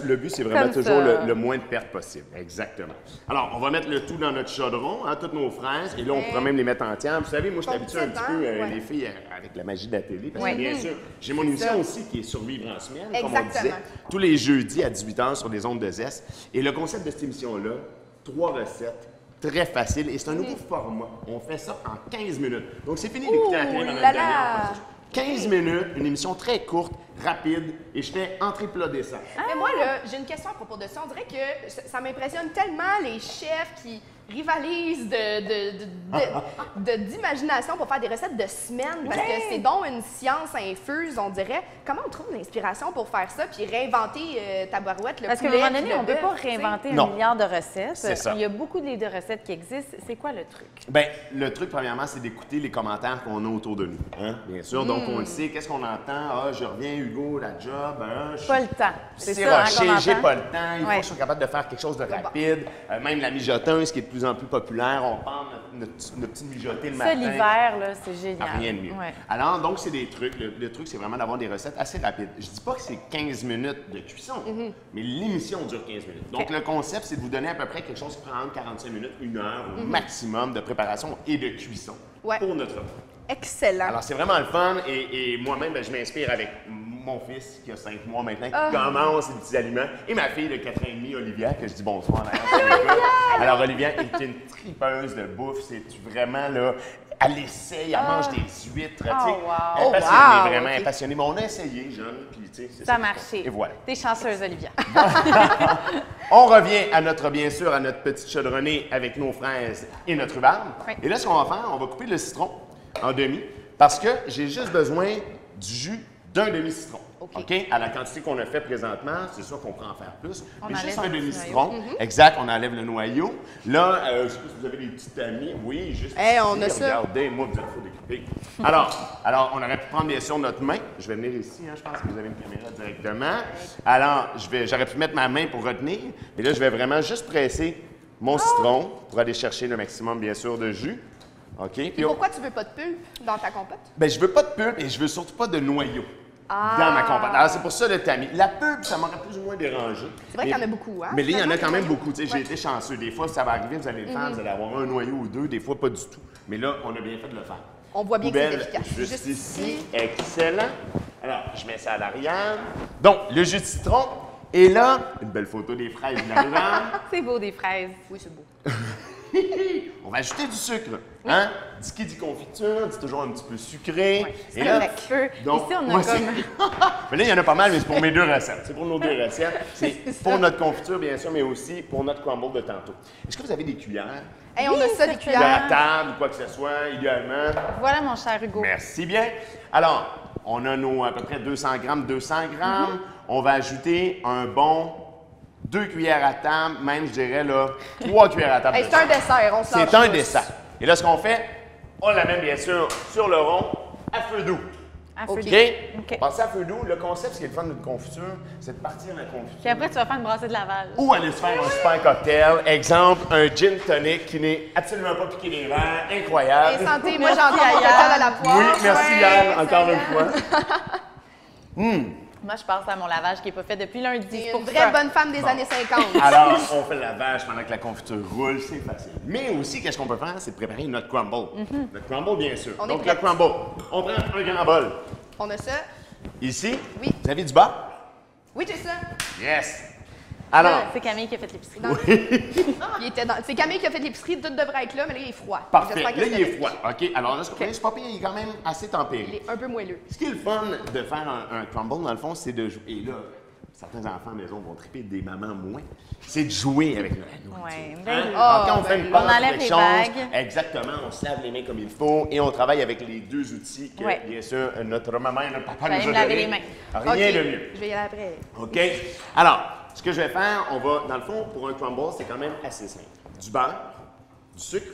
Le but, c'est vraiment toujours le moins de pertes possible. Exactement. Alors, on va mettre le tout dans notre chaudron, hein, toutes nos fraises, et là, on pourra même les mettre entières. Vous savez, moi, je suis habitué un petit peu, les filles, avec la magie de la télé, parce que bien sûr, j'ai mon émission aussi qui est Survivre en semaine, comme on disait, tous les jeudis à 18h sur les ondes de Zest. Et le concept de cette émission-là, 3 recettes, très facile, et c'est un nouveau format. On fait ça en 15 minutes. Donc, c'est fini d'écouter la télé pendant une demi-heure. 15 minutes, une émission très courte, rapide, et je fais entrée, plat, dessert. Mais moi, là, j'ai une question à propos de ça. On dirait que ça m'impressionne tellement les chefs qui rivalisent d'imagination pour faire des recettes de semaine, parce que c'est donc une science infuse, on dirait. Comment on trouve l'inspiration pour faire ça, puis réinventer ta barouette, le poulet, parce qu'à un moment donné, on ne peut pas réinventer un milliard de recettes. C'est ça. Il y a beaucoup de livres de recettes qui existent. C'est quoi le truc? Bien, le truc, premièrement, c'est d'écouter les commentaires qu'on a autour de nous. Hein? Bien sûr. Donc, on le sait. Qu'est-ce qu'on entend? Ah, je reviens, Hugo, la job. Hein, pas le temps. C'est ça, j'ai pas le temps. Il faut que je sois capable de faire quelque chose de rapide. Même la mijoteuse, qui est de plus en plus populaire. On prend notre petite mijotée le matin. Ça, l'hiver, là, c'est génial. Rien de mieux. Ouais. Alors, donc, c'est des trucs. Le truc, c'est vraiment d'avoir des recettes assez rapides. Je dis pas que c'est 15 minutes de cuisson, mais l'émission dure 15 minutes. Donc, le concept, c'est de vous donner à peu près quelque chose qui prend entre 45 minutes, 1 heure au maximum de préparation et de cuisson pour notre repas. Excellent. Alors, c'est vraiment le fun et moi-même, je m'inspire avec mon fils qui a 5 mois maintenant, qui commence les petits aliments, et ma fille de 4 ans et demi, Olivia, que je dis bonsoir. Alors, Olivia est une tripeuse de bouffe. C'est vraiment, là, elle essaye, elle mange des huîtres, tu sais. Elle est passionnée, vraiment, elle est passionnée. Mais on a essayé, jeune, puis tu sais, ça a marché. Et voilà. T'es chanceuse, Olivia. On revient bien sûr, à notre petite chaudronnée avec nos fraises et notre rhubarbe. Oui. Et là, ce qu'on va faire, on va couper le citron en demi, parce que j'ai juste besoin du jus d'un demi-citron. OK? À la quantité qu'on a fait présentement, c'est sûr qu'on peut en faire plus. Mais juste un demi-citron. Exact, on enlève le noyau. Là, je ne sais pas si vous avez des petites amies. Oui, juste ici, on a ça. Regardez, moi, vous êtes fou d'équiper. Alors, on aurait pu prendre bien sûr notre main. Je vais venir ici, hein, je pense que vous avez une caméra directement. Alors, j'aurais pu mettre ma main pour retenir. Mais là, je vais vraiment juste presser mon citron pour aller chercher le maximum, bien sûr, de jus. OK? Puis pourquoi tu veux pas de pulpe dans ta compote? Bien, je veux pas de pulpe et je veux surtout pas de noyau dans ma compote. Alors, c'est pour ça le tamis. La pulpe, ça m'aurait plus ou moins dérangé. C'est vrai qu'il y en a beaucoup, hein? Mais là, il y en a quand même beaucoup. J'ai été chanceux. Des fois, ça va arriver, vous allez le faire, vous allez avoir un noyau ou deux, des fois pas du tout. Mais là, on a bien fait de le faire. On voit bien que c'est Poubelle, efficace. juste ici. Excellent. Alors, je mets ça à l'arrière. Donc, le jus de citron. Et là, une belle photo des fraises de la rhubarbe. C'est beau, des fraises. Oui, c'est beau. On va ajouter du sucre. Hein? Qui dit confiture, dit toujours un petit peu sucré. C'est Et là, un petit peu. donc, ici, on a comme... mais là, il y en a pas mal, mais c'est pour mes 2 recettes. C'est pour nos 2 recettes. C'est pour notre confiture, bien sûr, mais aussi pour notre crumble de tantôt. Est-ce que vous avez des cuillères? Hey, on a ça, des À cuillères. table ou quoi que ce soit, idéalement. Voilà, mon cher Hugo. Merci bien. Alors, on a nos à peu près 200 grammes. On va ajouter un bon 2 cuillères à table, même, je dirais, là, 3 cuillères à table. Hey, c'est un dessert, on se lâche C'est un pas. dessert. Et là, ce qu'on fait, on l'amène bien sûr sur le rond à feu doux. À feu OK? doux. OK. Passer à feu doux, le concept, ce qui est le fun de notre confiture, c'est de partir la confiture. Puis après, tu vas faire une brassée de lavage. Ou aller se faire un super cocktail. Exemple, un gin tonic qui n'est absolument pas piqué des verres. Incroyable. Et santé, moi j'ai encore mon cocktail à la poire. Oui, merci Ouais, Yann, encore une excellent. fois. Moi, je pense à mon lavage qui n'est pas fait depuis lundi. C'est pour une ça. vraie bonne femme des années 50. Alors, on fait le lavage pendant que la confiture roule, c'est facile. Mais aussi, qu'est-ce qu'on peut faire, c'est de préparer notre crumble. Notre crumble, bien sûr. On est Donc, prêt. le crumble, on prend un grand bol. On a ça. Ici, Oui. vous avez du beurre? Oui, j'ai ça. Yes! Alors, C'est Camille qui a fait l'épicerie. Il était dans... C'est Camille qui a fait l'épicerie, tout devrait être là, mais là, il est froid. parfait. J'espère que Là, c'est il est correct. froid. OK, alors là, ce qu'on fait, c'est pas pire, il est quand même assez tempéré. Il est un peu moelleux. Ce qui est le fun de faire un crumble, dans le fond, c'est de jouer. Et là, certains enfants à la maison vont triper, des mamans moins. C'est de jouer avec la Ouais, Quand on fait une pâte on enlève quelque les chose, bagues. exactement, on se lave les mains comme il faut et on travaille avec les deux outils que, Ouais. bien sûr, notre maman et notre papa J'allais nous ont me laver donnés. les mains. Rien OK, de mieux. Je vais y aller après. OK? Alors, ce que je vais faire, on va, dans le fond, pour un crumble, c'est quand même assez simple. Du beurre, du sucre,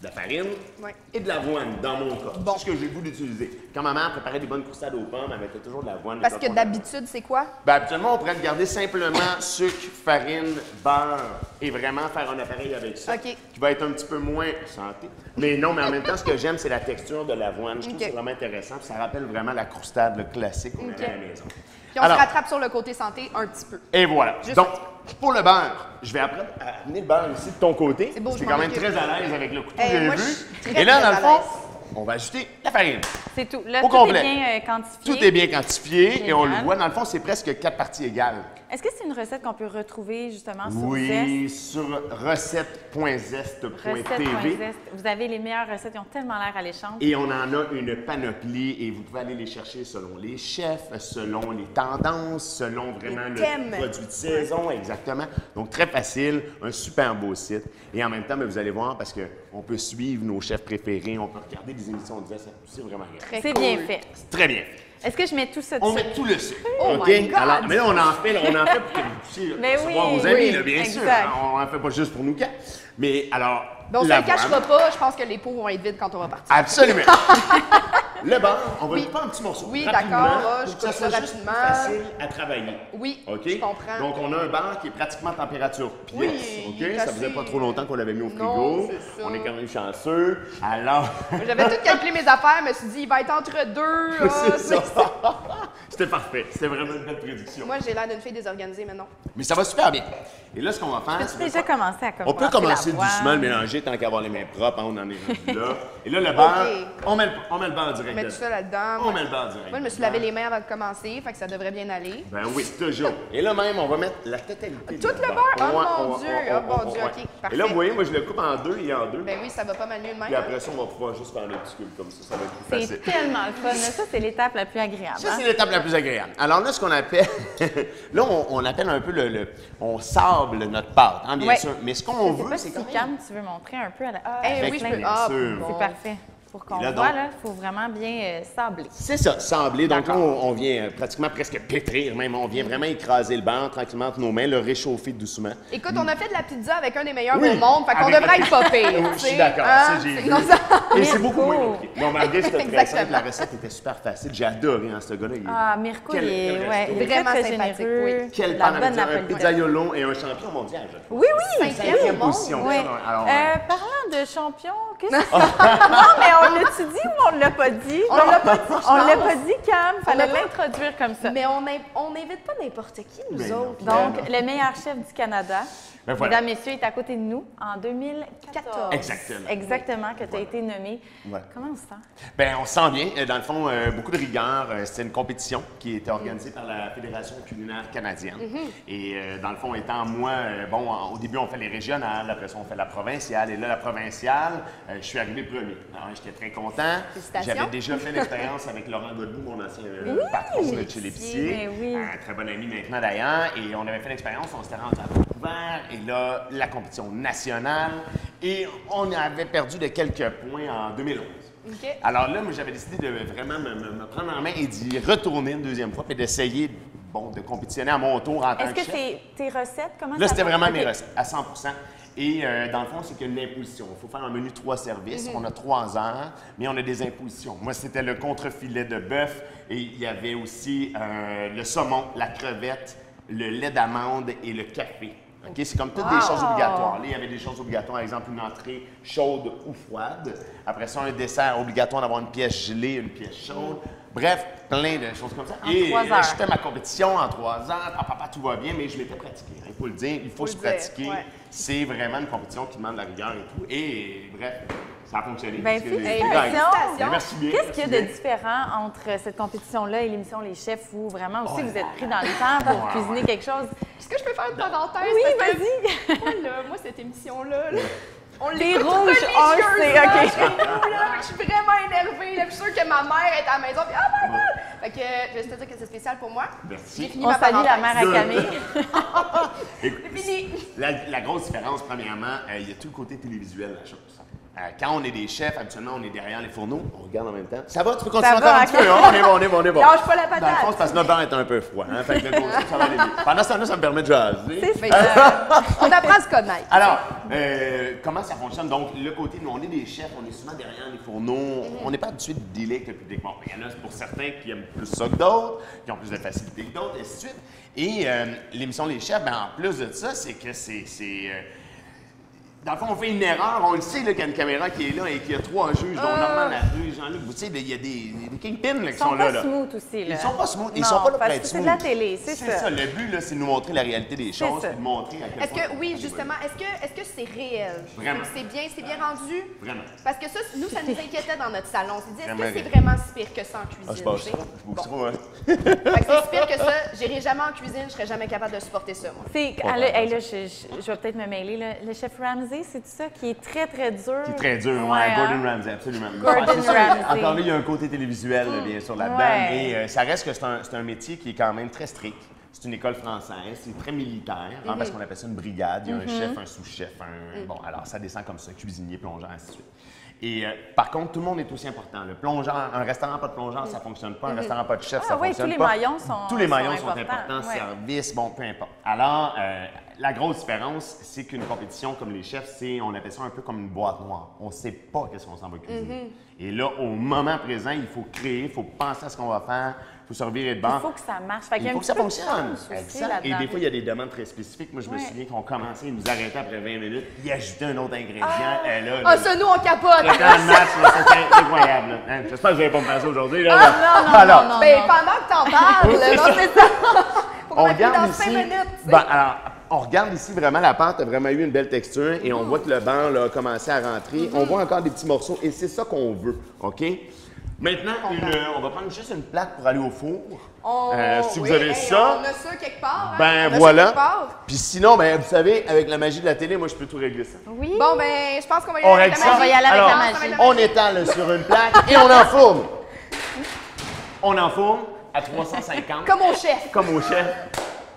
de la farine Ouais. et de l'avoine, dans mon cas. Bon. C'est ce que j'ai le goût d'utiliser. Quand maman préparait des bonnes croustades aux pommes, elle mettait toujours de l'avoine. Parce et que on d'habitude, c'est quoi? ben, habituellement, on pourrait garder simplement sucre, farine, beurre et vraiment faire un appareil avec ça. OK. Qui va être un petit peu moins santé. Mais non, mais en même temps, ce que j'aime, c'est la texture de l'avoine. Je trouve OK. que c'est vraiment intéressant. Puis ça rappelle vraiment la croustade le classique qu'on OK. avait à la maison. Puis on Alors, se rattrape sur le côté santé un petit peu. et voilà. Juste Donc, un pour le beurre, je vais apprendre à amener le beurre ici de ton côté. C'est beau, Tu je es m'en quand même occupe. très à l'aise avec le couteau, Eh, j'ai moi, vu. je suis très, Et là, très dans le à fond, l'aise. on va ajouter la farine. C'est tout. Là, Au tout complet. est bien quantifié. Tout est bien quantifié et on le Génial. voit. Dans le fond, c'est presque 4 parties égales. Est-ce que c'est une recette qu'on peut retrouver justement sur Oui, Zest? sur recette.zest.tv. Recette.zest. Vous avez les meilleures recettes, ils ont tellement l'air alléchantes. Et on en a une panoplie et vous pouvez aller les chercher selon les chefs, selon les tendances, selon vraiment Les le thèmes. produit de saison, exactement. Donc très facile, un super beau site. Et en même temps, ben, vous allez voir parce qu'on peut suivre nos chefs préférés, on peut regarder des émissions de Zest, c'est vraiment bien. Très C'est cool. bien fait. C'est très bien fait. Est-ce que je mets tout ça On dessus? met tout le sucre. Oh OK? my God! Alors, mais là, on en fait pour que vous puissiez Mais recevoir oui, vos amis, oui, là, bien sûr. exact. On n'en fait pas juste pour nous quatre. Mais alors, Ben, on se le l'avoine- cachera pas, je pense que les pots vont être vides quand on va partir. Absolument. Le beurre, on va Oui. le couper en petits morceaux. Oui, rapidement, d'accord, je pour que ça coupe ça soit juste plus rapidement. facile à travailler. Oui, OK? je comprends. Donc, on a un beurre qui est pratiquement température pièce. Oui, il est OK? Ça faisait assez- pas trop longtemps qu'on l'avait mis au frigo. Non, c'est ça. On est quand même chanceux. Alors, J'avais tout calculé mes affaires, je me suis dit, il va être entre deux. c'est ça. C'était parfait. C'était vraiment une belle prédiction. Moi, j'ai l'air d'une fille désorganisée maintenant. Mais ça va super bien. Et là, ce qu'on va faire, Peux-tu c'est déjà commencer à on peut commencer l'avoine? doucement le mélanger tant qu'à avoir les mains propres, hein, on en est rendu là. Et là, le beurre, OK. on met le beurre direct. Mettre tout dedans. ça là-dedans. On met le beurre direct. Moi, je me suis lavé les mains avant de commencer, fait que ça devrait bien aller. Ben oui, toujours. Et là même, on va mettre la totalité. Tout du le beurre? Oh Ouais, mon Dieu! Oh mon Dieu, OK, Et parfait. là, vous voyez, moi, je le coupe en deux et en deux. Ben oui, ça va pas mal mieux de même. Puis après ça, on va pouvoir juste faire le petit cube comme ça va être plus facile. C'est tellement le fun. là. Ça, c'est l'étape la plus agréable. Ça, hein? c'est l'étape la plus agréable. Alors là, ce qu'on appelle, là, on appelle un peu on sable notre pâte, hein, bien Ouais. sûr. Mais ce Je qu'on sais veut, pas c'est si quand même... Cam, tu veux montrer un peu à la... Eh Avec oui, je plein peux. de Ah, sûr. bon. C'est parfait. Pour qu'on Et là, voit, donc- là, il faut vraiment bien sabler. C'est ça, sablé. Donc là, D'accord. on vient pratiquement presque pétrir, même. On vient vraiment écraser le beurre tranquillement entre nos mains, le réchauffer doucement. Écoute, on a fait de la pizza avec un des meilleurs Oui, au monde, fait qu'on avec- devrait être pas pire. Oui, je tu suis sais, d'accord, hein? ça, j'ai C'est vu. comme ça. Et c'est beaucoup moins Mirko. compliqué. Non, malgré c'était très Exactement. simple, la recette était super facile. J'ai adoré hein, ce gars-là. Ah, Mirko, Quel- il est, quel ouais, resto. il est Vraiment très, très sympathique, généreux. oui. Quel La pan bonne un Napolitaine. pizzaïolo et un champion mondial. je trouve. Oui, oui. Cinquième oui. position. Ouais. ça, alors, Parlant de champion, qu'est-ce que Non, mais on l'a-tu dit ou on l'a pas dit? On l'a pas dit, je On l'a pense. pas dit, Cam. Fallait l'a pas. l'introduire comme ça. Mais on n'invite pas n'importe qui, nous Mais non. autres. Donc, le meilleur chef du Canada, Ben voilà. mesdames, messieurs, est à côté de nous en 2014. Exactement. Exactement, que tu as été nommé. Voilà. Comment on se sent? Ben, on se sent bien. Dans le fond, beaucoup de rigueur. C'était une compétition qui était organisée par la Fédération culinaire canadienne. Et dans le fond, étant moi, au début, on fait les régionales, après ça, on fait la provinciale. Et là, la provinciale, je suis arrivé premier. Alors, j'étais très content. Félicitations. J'avais déjà fait l'expérience avec Laurent Godbout, mon ancien patron de chez l'épicier. mais oui. Un très bon ami maintenant, d'ailleurs. Et on avait fait l'expérience, on s'était rendu à Vancouver. Et là, la compétition nationale. Et on avait perdu de quelques points en 2011. OK. Alors là, moi, j'avais décidé de vraiment me prendre en main et d'y retourner une deuxième fois, puis d'essayer de compétitionner à mon tour en tant Est-ce que que chef. c'est tes recettes? Comment Là, ça c'était marche? vraiment OK. mes recettes, à 100 Et dans le fond, c'est qu'il y a une imposition. Il faut faire un menu 3 services. On a 3 heures, mais on a des impositions. Moi, c'était le contre-filet de bœuf et il y avait aussi le saumon, la crevette, le lait d'amande et le café. OK? C'est comme toutes des choses obligatoires. Là, il y avait des choses obligatoires, par exemple une entrée chaude ou froide. Après ça, un dessert obligatoire d'avoir une pièce gelée, une pièce chaude. Bref, plein de choses comme ça. En Et 3 là, heures. je fais ma compétition en 3 heures. Papa, tout va bien, mais je m'étais pratiqué. Il faut le dire, il faut se le dire, pratiquer. ouais. C'est vraiment une compétition qui demande de la rigueur et tout. Et bref, ça a fonctionné. Ben, Parce que les- félicitations. Ben, merci bien. Qu'est-ce qu'il y a de merci bien. différent entre cette compétition-là et l'émission Les Chefs où vraiment aussi vous êtes pris dans le temps pour cuisiner quelque chose? Est-ce que je peux faire une parenthèse? Oui, Parce que vas-y! moi, là, moi, cette émission-là, là, on Les l'écoute rouges, on le sait, religieusement OK. chez nous, là. Je suis vraiment énervée. Là. Je suis sûre que ma mère est à la maison. Puis, oh my God! Fait que je vais te dire que c'est spécial pour moi. Merci. J'ai fini On ma salue la parenthèse. mère à Camille. Écoute, C'est fini. la grosse différence, premièrement, il y a tout le côté télévisuel de la chose. Quand on est des chefs, habituellement, on est derrière les fourneaux, on regarde en même temps. Ça va, tu peux continuer encore un petit peu? On est bon. Lâche pas la Dans le patate. fond, c'est parce que notre bar est un peu froid. Hein? Fait que le côté, ça va aller vite. Pendant ce temps-là, ça me permet de jaser. Mais, on apprend à se connaître. Alors, comment ça fonctionne? Donc, le côté, nous, on est des chefs, on est souvent derrière les fourneaux. On n'est pas habitué de dealer avec le public. Bon, il y en a pour certains qui aiment plus ça que d'autres, qui ont plus de facilité que d'autres, et ainsi de suite. Et l'émission Les Chefs, ben, en plus de ça, c'est que dans le fond, on fait une erreur. On le sait qu'il y a une caméra qui est là et qu'il y a 3 juges, dont Normand Larue, Jean-Luc Boutier. Il y a des kingpins là, qui sont là. Ils sont pas smooth aussi. Là. Ils sont pas smooth. Ils Non, sont pas là pour parce être que c'est smooth. de la télé, c'est ça. C'est ça. Le but, là, c'est de nous montrer la réalité des choses ça. et de montrer à quel Est-ce point... que, oui, justement, est-ce que c'est réel? Vraiment. C'est bien rendu? Vraiment. Parce que ça, nous, ça nous inquiétait dans notre salon. On s'est dit, est-ce Vraiment que c'est réel. vraiment si pire que ça en cuisine? Ah, je pense tu sais? ça. Je bouge Bon. trop, hein. Fait que c'est si pire que ça, j'irai jamais en cuisine, je serais jamais capable de supporter ça, moi. C'est, là, je vais peut-être me mêler. Là. Le chef Ramsay, c'est tout ça qui est très, très dur. Qui est très dur, Ouais, Gordon hein? Ramsay, absolument. Gordon C'est sûr, Ramsay. encore là, il y a un côté télévisuel, là, bien sûr, là-dedans. Ouais. Et ça reste que c'est un métier qui est quand même très strict. C'est une école française, c'est très militaire, hein, parce qu'on appelle ça une brigade. Il y a un chef, un sous-chef, bon, alors ça descend comme ça, cuisinier, plongeur, ainsi de suite. Et par contre, tout le monde est aussi important. Le plongeur, un restaurant pas de plongeur, ça fonctionne pas. Un restaurant pas de chef, ça oui, fonctionne tous les pas. maillons sont Tous les maillons sont importants, importants, ouais. service, bon, peu importe. Alors, la grosse différence, c'est qu'une compétition comme les chefs, on appelle ça un peu comme une boîte noire. On ne sait pas qu'est-ce qu'on s'en va cuisiner. Et là, au moment présent, il faut créer, il faut penser à ce qu'on va faire, il faut se revirer de bord. Il faut que ça marche. Fait qu'il y a Il faut un que ça petit peu de fonctionne. chance aussi Exact. Et là-dedans. des fois, il y a des demandes très spécifiques. Moi, je me Ouais. souviens qu'on commençait, ils nous arrêtaient après 20 minutes, ils ajoutaient un autre ingrédient. Et là, Ah, ça, nous, on capote! le temps de match, là, c'était incroyable. Là. Hein? J'espère que vous n'allez pas me faire ça aujourd'hui. Là. non, Alors, non, Ben, pendant que t'en parles, là, non, c'est ça! Faut on qu'on appuie regarde dans 5 ici. minutes, tu sais. Ben, alors, on regarde ici vraiment la pâte a vraiment eu une belle texture et on voit que le banc là, a commencé à rentrer. On voit encore des petits morceaux et c'est ça qu'on veut, OK? Maintenant, on va prendre juste une plaque pour aller au four. Si vous avez ça, On a ça quelque part. hein. ben On a ça voilà. quelque part. Puis sinon, ben vous savez, avec la magie de la télé, moi je peux tout régler ça. Oui. Bon, ben, je pense qu'on va y On aller avec règle la ça. On va y aller avec Alors, la magie. on étale sur une plaque et on enfourne. On enfourne à 350. Comme au chef. Comme au chef.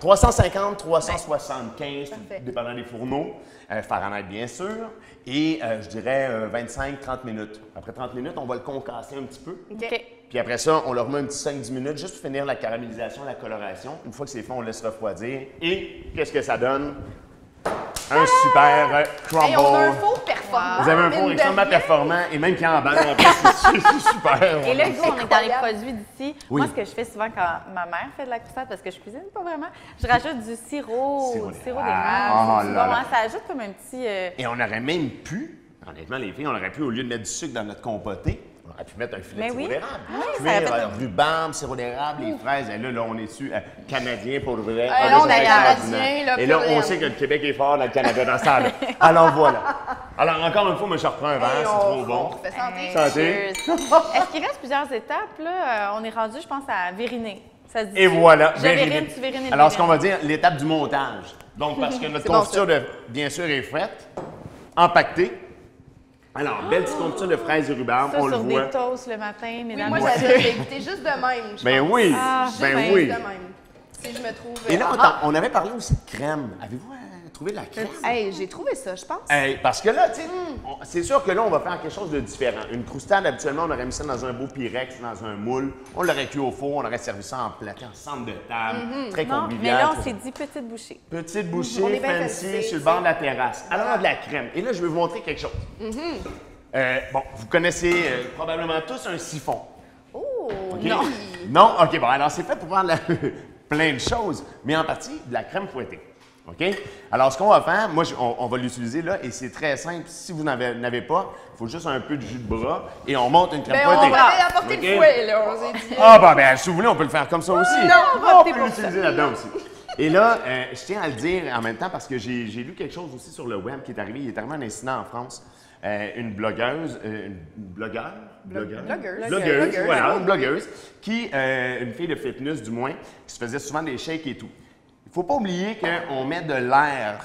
350, 375, Parfait. dépendant des fourneaux. Fahrenheit, bien sûr. Et je dirais 25-30 minutes. Après 30 minutes, on va le concasser un petit peu. OK. Puis après ça, on leur remet un petit 5-10 minutes juste pour finir la caramélisation, la coloration. Une fois que c'est fait, on laisse refroidir. Et qu'est-ce que ça donne? Un super crumble. Hey, on a un four performant. Vous avez un mine four de extrêmement rien. performant et même qui emballe en plus, c'est super. Et là, nous, on est dans les Incroyable. produits d'ici. Oui. Moi, ce que je fais souvent quand ma mère fait de la croustade, parce que je cuisine pas vraiment, je rajoute du sirop, Sirop du sirop d'érable. d'érable. Ah C'est là bon, là. hein, ça ajoute comme un petit... Et on aurait même pu, honnêtement, les filles, on aurait pu, au lieu de mettre du sucre dans notre compoté, on aurait pu mettre un filet Mais de sirop oui. d'érable. Oui, ça Cuire, aurait fait un- rhubarbe, sirop d'érable, les fraises. Et là, on est dessus, canadien pour le vrai. là, Ah, on c'est est extraordinaire. canadien, là, Et là, pur on laine. sait que le Québec est fort dans le Canada dans ça. Là. Alors voilà. Alors encore une fois, moi, je reprends un verre, Hey, c'est trop bon. on fait santé. Santé. Cheers. Est-ce qu'il reste plusieurs étapes? Là? On est rendu, je pense, à vériner. Ça se dit Et voilà. Je vérine. vérine, tu vérines. Alors, ce qu'on va dire, l'étape du montage. Donc, parce que notre C'est bon, confiture, bien sûr, est faite, empaquetée. Alors, belle petite confiture de fraises et rhubarbe, Ça on le sur voit. des toasts le matin, Oui, mesdames moi, et j'avais goûté juste de même. je Ben pense. oui, Juste ben juste oui. de même. Si je me trouve. Et là, Ah, on avait parlé aussi de crème. Avez-vous trouvé de la crème? Hey, j'ai trouvé ça, je pense. Hey, parce que là, tu sais, c'est sûr que là, on va faire quelque chose de différent. Une croustade, habituellement, on aurait mis ça dans un beau pyrex, dans un moule. On l'aurait cuit au four, on aurait servi ça en plaqué, en centre de table, très Non, mais convivial. là, on très- s'est dit petite bouchée. Petite bouchée, On est bien fancy, fancy, sur le bord de la terrasse. Alors, de la crème. Et là, je vais vous montrer quelque chose. Bon, vous connaissez probablement tous un siphon. Oh, OK? non. Non? OK, bon, alors c'est fait pour prendre plein de choses, mais en partie de la crème fouettée. OK? Alors, ce qu'on va faire, moi, on va l'utiliser là, et c'est très simple. Si vous n'avez pas, il faut juste un peu de jus de bras, et on monte une crème Ben, fouettée. on va apporter OK? le fouet, là, on s'est dit. Ah, ben, si vous voulez, on peut le faire comme ça aussi. Non, on va on opter peut pour l'utiliser là-dedans aussi. Et là, je tiens à le dire en même temps parce que j'ai lu quelque chose aussi sur le web qui est arrivé. Il est arrivé un incident en France. Une blogueuse, blogueuse, voilà, une blogueuse, une fille de fitness du moins, qui se faisait souvent des shakes et tout. Il ne faut pas oublier qu'on met de l'air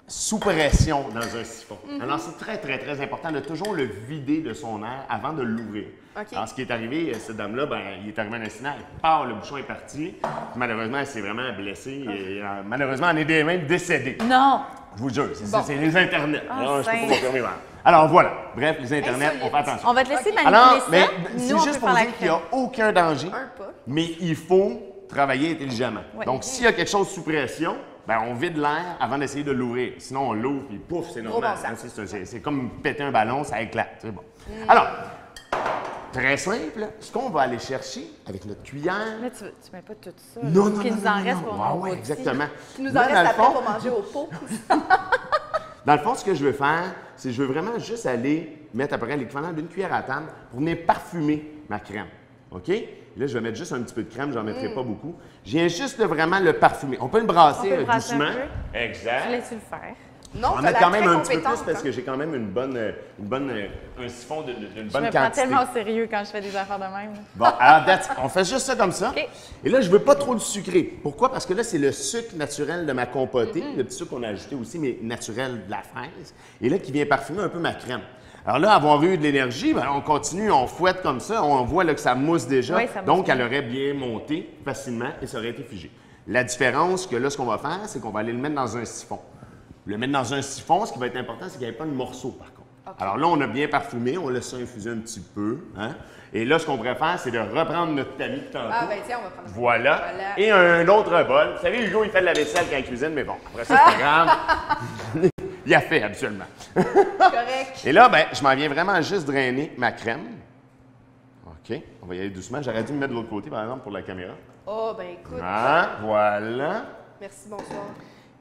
sous pression dans un siphon. Alors, c'est très, très, très important de toujours le vider de son air avant de l'ouvrir. OK. Alors, ce qui est arrivé, cette dame-là, ben, il est arrivé un incident, elle part, le bouchon est parti. Malheureusement, elle s'est vraiment blessée et malheureusement, elle est même décédée. Non! Je vous jure, c'est les Internets. Ah, Alors, je peux pas Saint. confirmer. Voilà. Alors, voilà. Bref, les Internets, on fait attention. On va te laisser Ok. manipuler Alors, ça. mais Nous, c'est on juste peut pour faire la dire qu'il n'y a crème. aucun danger, Un pas. mais il faut travailler intelligemment. Ouais. Donc, s'il y a quelque chose sous pression, ben, on vide l'air avant d'essayer de l'ouvrir. Sinon, on l'ouvre et pouf, c'est normal. bon sens. Hein, c'est comme péter un ballon, ça éclate. C'est bon. Alors, très simple, ce qu'on va aller chercher avec notre cuillère. Mais tu mets pas tout ça. Non, là, non, qu'il non, nous en non, reste non. pour Ah nos ouais, rôtis. exactement. Qui nous en Là, reste dans le après fond- pour manger au pot. Dans le fond, ce que je veux faire, c'est que je veux vraiment juste aller mettre à peu près l'équivalent d'une cuillère à table pour venir parfumer ma crème. OK? Là, je vais mettre juste un petit peu de crème, j'en mettrai pas beaucoup. Je viens juste de vraiment le parfumer. On peut le brasser On peut le brasser un doucement. peu. Exact. Je laisse-tu le faire. Non, On va t'as mettre l'air quand même très un petit peu plus compétente, parce hein. que j'ai quand même un siphon d'une Je bonne me prends quantité. tellement au sérieux quand je fais des affaires de même. Bon, alors, on fait juste ça comme ça. OK. Et là, je veux pas trop le sucrer. Pourquoi? Parce que là, c'est le sucre naturel de ma compotée, le petit sucre qu'on a ajouté aussi, mais naturel de la fraise. Et là, qui vient parfumer un peu ma crème. Alors là, avoir eu de l'énergie, ben, on continue, on fouette comme ça. On voit là, que ça mousse déjà. Oui, ça mousse Donc, bien. elle aurait bien monté facilement et ça aurait été figé. La différence que là, ce qu'on va faire, c'est qu'on va aller le mettre dans un siphon. Le mettre dans un siphon, ce qui va être important, c'est qu'il n'y ait pas de morceaux, par contre. Alors là, on a bien parfumé, on laisse ça infuser un petit peu. Hein? Et là, ce qu'on pourrait faire, c'est de reprendre notre tamis de tantôt. Ah, ben tiens, on va prendre ça. Voilà. Voilà. Et un autre bol. Vous savez, Hugo, il fait de la vaisselle quand il cuisine, mais bon, après ça, c'est pas grave. Il a fait, habituellement. Correct. Et là, ben, je m'en viens vraiment juste drainer ma crème. OK. On va y aller doucement. J'aurais dû me mettre de l'autre côté, par exemple, pour la caméra. Oh, ben écoute. Ah, voilà. Merci, bonsoir.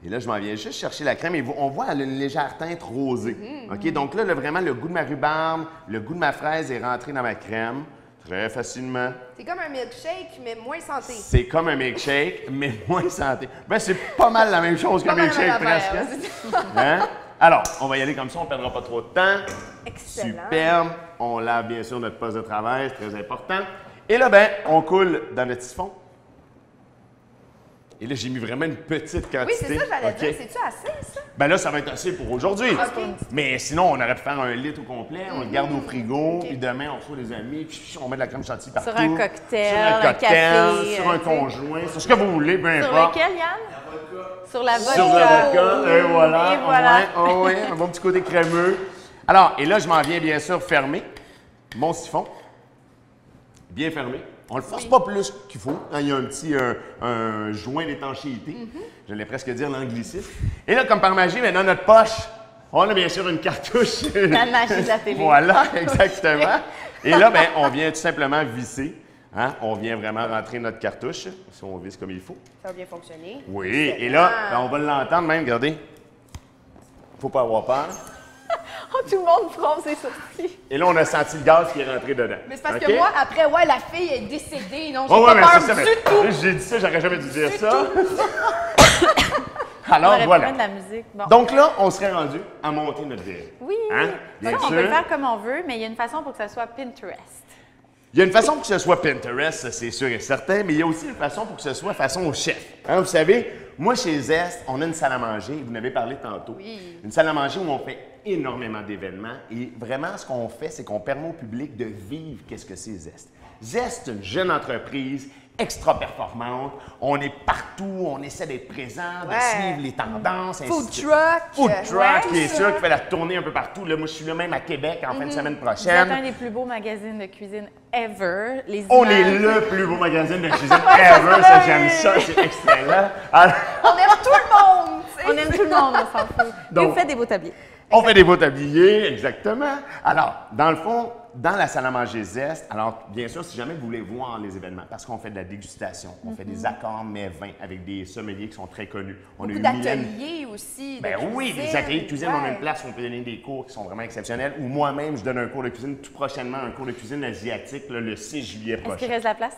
Et là, je m'en viens juste chercher la crème et on voit elle a une légère teinte rosée. OK? Donc là, vraiment, le goût de ma rhubarbe, le goût de ma fraise est rentré dans ma crème très facilement. C'est comme un milkshake, mais moins santé. C'est comme un milkshake, mais moins santé. Ben, c'est pas mal la même chose qu'un Pas mal la milkshake, même affaire, presque. ouais, Hein? Alors, on va y aller comme ça, on ne perdra pas trop de temps. Excellent. Superbe. On lave bien sûr notre poste de travail, c'est très important. Et là, ben, on coule dans notre siphon. Et là, j'ai mis vraiment une petite quantité. Oui, c'est ça, j'allais OK? dire. C'est-tu assez, ça? Ben là, ça va être assez pour aujourd'hui. OK. Mais sinon, on aurait pu faire un litre au complet, on le garde au frigo, puis demain, on reçoit les amis, puis on met de la crème chantilly partout. Sur un cocktail, Sur un un cocktail, café, sur un tu sais. conjoint, sur ce que vous voulez, peu Sur importe. lequel, Yann? Sur la vodka. Sur le vodka, et voilà. Et voilà. Ouais, un bon petit côté crémeux. Alors, et là, je m'en viens bien sûr fermer mon siphon. Bien fermé. On ne le force pas plus qu'il faut. Hein, il y a un petit un joint d'étanchéité. J'allais presque dire l'anglicisme. Et là, comme par magie, mais dans notre poche, on a bien sûr une cartouche. La magie de la télé. Voilà, exactement. Et là, ben, on vient tout simplement visser. Hein? On vient vraiment rentrer notre cartouche. Si on visse comme il faut. Ça va bien fonctionner. Oui, Excellent. et là, ben, on va l'entendre même, regardez. Faut pas avoir peur. Oh, tout le monde fronce ses sourcils. Et là, on a senti le gaz qui est rentré dedans. Mais c'est parce OK? que moi, après, ouais, la fille est décédée. Non, j'ai Oh, ouais, pas mais peur c'est ça, du mais tout. là, j'ai dit ça, j'aurais jamais dû dire ça. On Alors, aurait pu voilà. mettre de la musique. Bon. Donc là, on serait rendu à monter notre verre. Oui, Hein? ça, Bien on sûr. peut le faire comme on veut, mais il y a une façon pour que ça soit Pinterest. Il y a une façon pour que ce soit Pinterest, ça, c'est sûr et certain, mais il y a aussi une façon pour que ce soit façon au chef. Hein, vous savez, moi, chez Zest, on a une salle à manger, vous en avez parlé tantôt. Oui. Une salle à manger où on fait énormément d'événements et vraiment, ce qu'on fait, c'est qu'on permet au public de vivre qu'est-ce que c'est Zest. Zest, c'est une jeune entreprise extra performante. On est partout, on essaie d'être présent, de Ouais. suivre les tendances. ainsi Food de suite. truck. Food truck, Ouais, qui est ça. sûr, qui fait la tournée un peu partout. Là, moi, je suis là même à Québec en fin de semaine Vous êtes prochaine. un des plus beaux magazines de cuisine ever. Les On images. est le plus beau magazine de cuisine ever, ça j'aime ça, c'est excellent. Alors, On aime tout le monde, tu sais. On aime tout le monde, on s'en fout. Et Donc- vous faites des beaux tabliers. on fait des beaux tabliers, exactement. Alors, dans le fond, dans la salle à manger Zest, alors bien sûr, si jamais vous voulez voir les événements, parce qu'on fait de la dégustation, on fait des accords mets vins avec des sommeliers qui sont très connus. On Beaucoup Mylène- d'ateliers aussi. Ben de oui, cuisine. des ateliers de cuisine, on a une Ouais. place où on peut donner des cours qui sont vraiment exceptionnels. Ou moi-même, je donne un cours de cuisine tout prochainement, un cours de cuisine asiatique là, le 6 juillet Est-ce qu'il prochain. reste de la place?